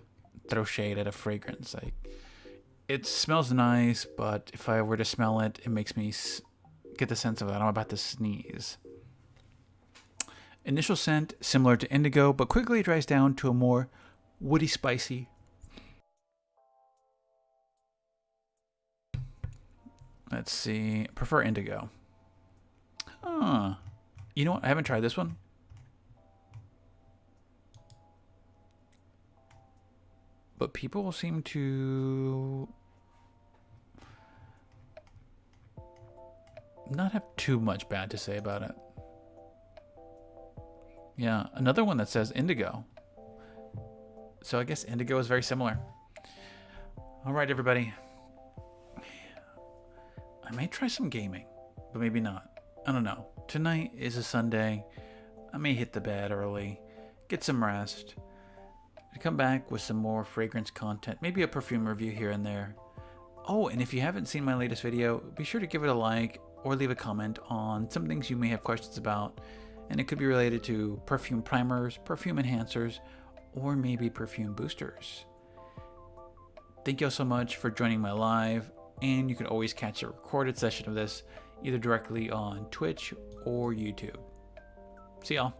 throw shade at a fragrance. Like, it smells nice, but if I were to smell it, it makes me get the sense of that I'm about to sneeze. Initial scent similar to indigo, but quickly dries down to a more woody, spicy. Let's see. Prefer indigo. You know what? I haven't tried this one. But people seem to not have too much bad to say about it. Yeah, another one that says indigo. So I guess indigo is very similar. All right, everybody. I may try some gaming, but maybe not. I don't know. Tonight is a Sunday. I may hit the bed early, get some rest, and come back with some more fragrance content, maybe a perfume review here and there. Oh, and if you haven't seen my latest video, be sure to give it a like or leave a comment on some things you may have questions about. And it could be related to perfume primers, perfume enhancers, or maybe perfume boosters. Thank you all so much for joining my live, and you can always catch a recorded session of this either directly on Twitch or YouTube. See y'all.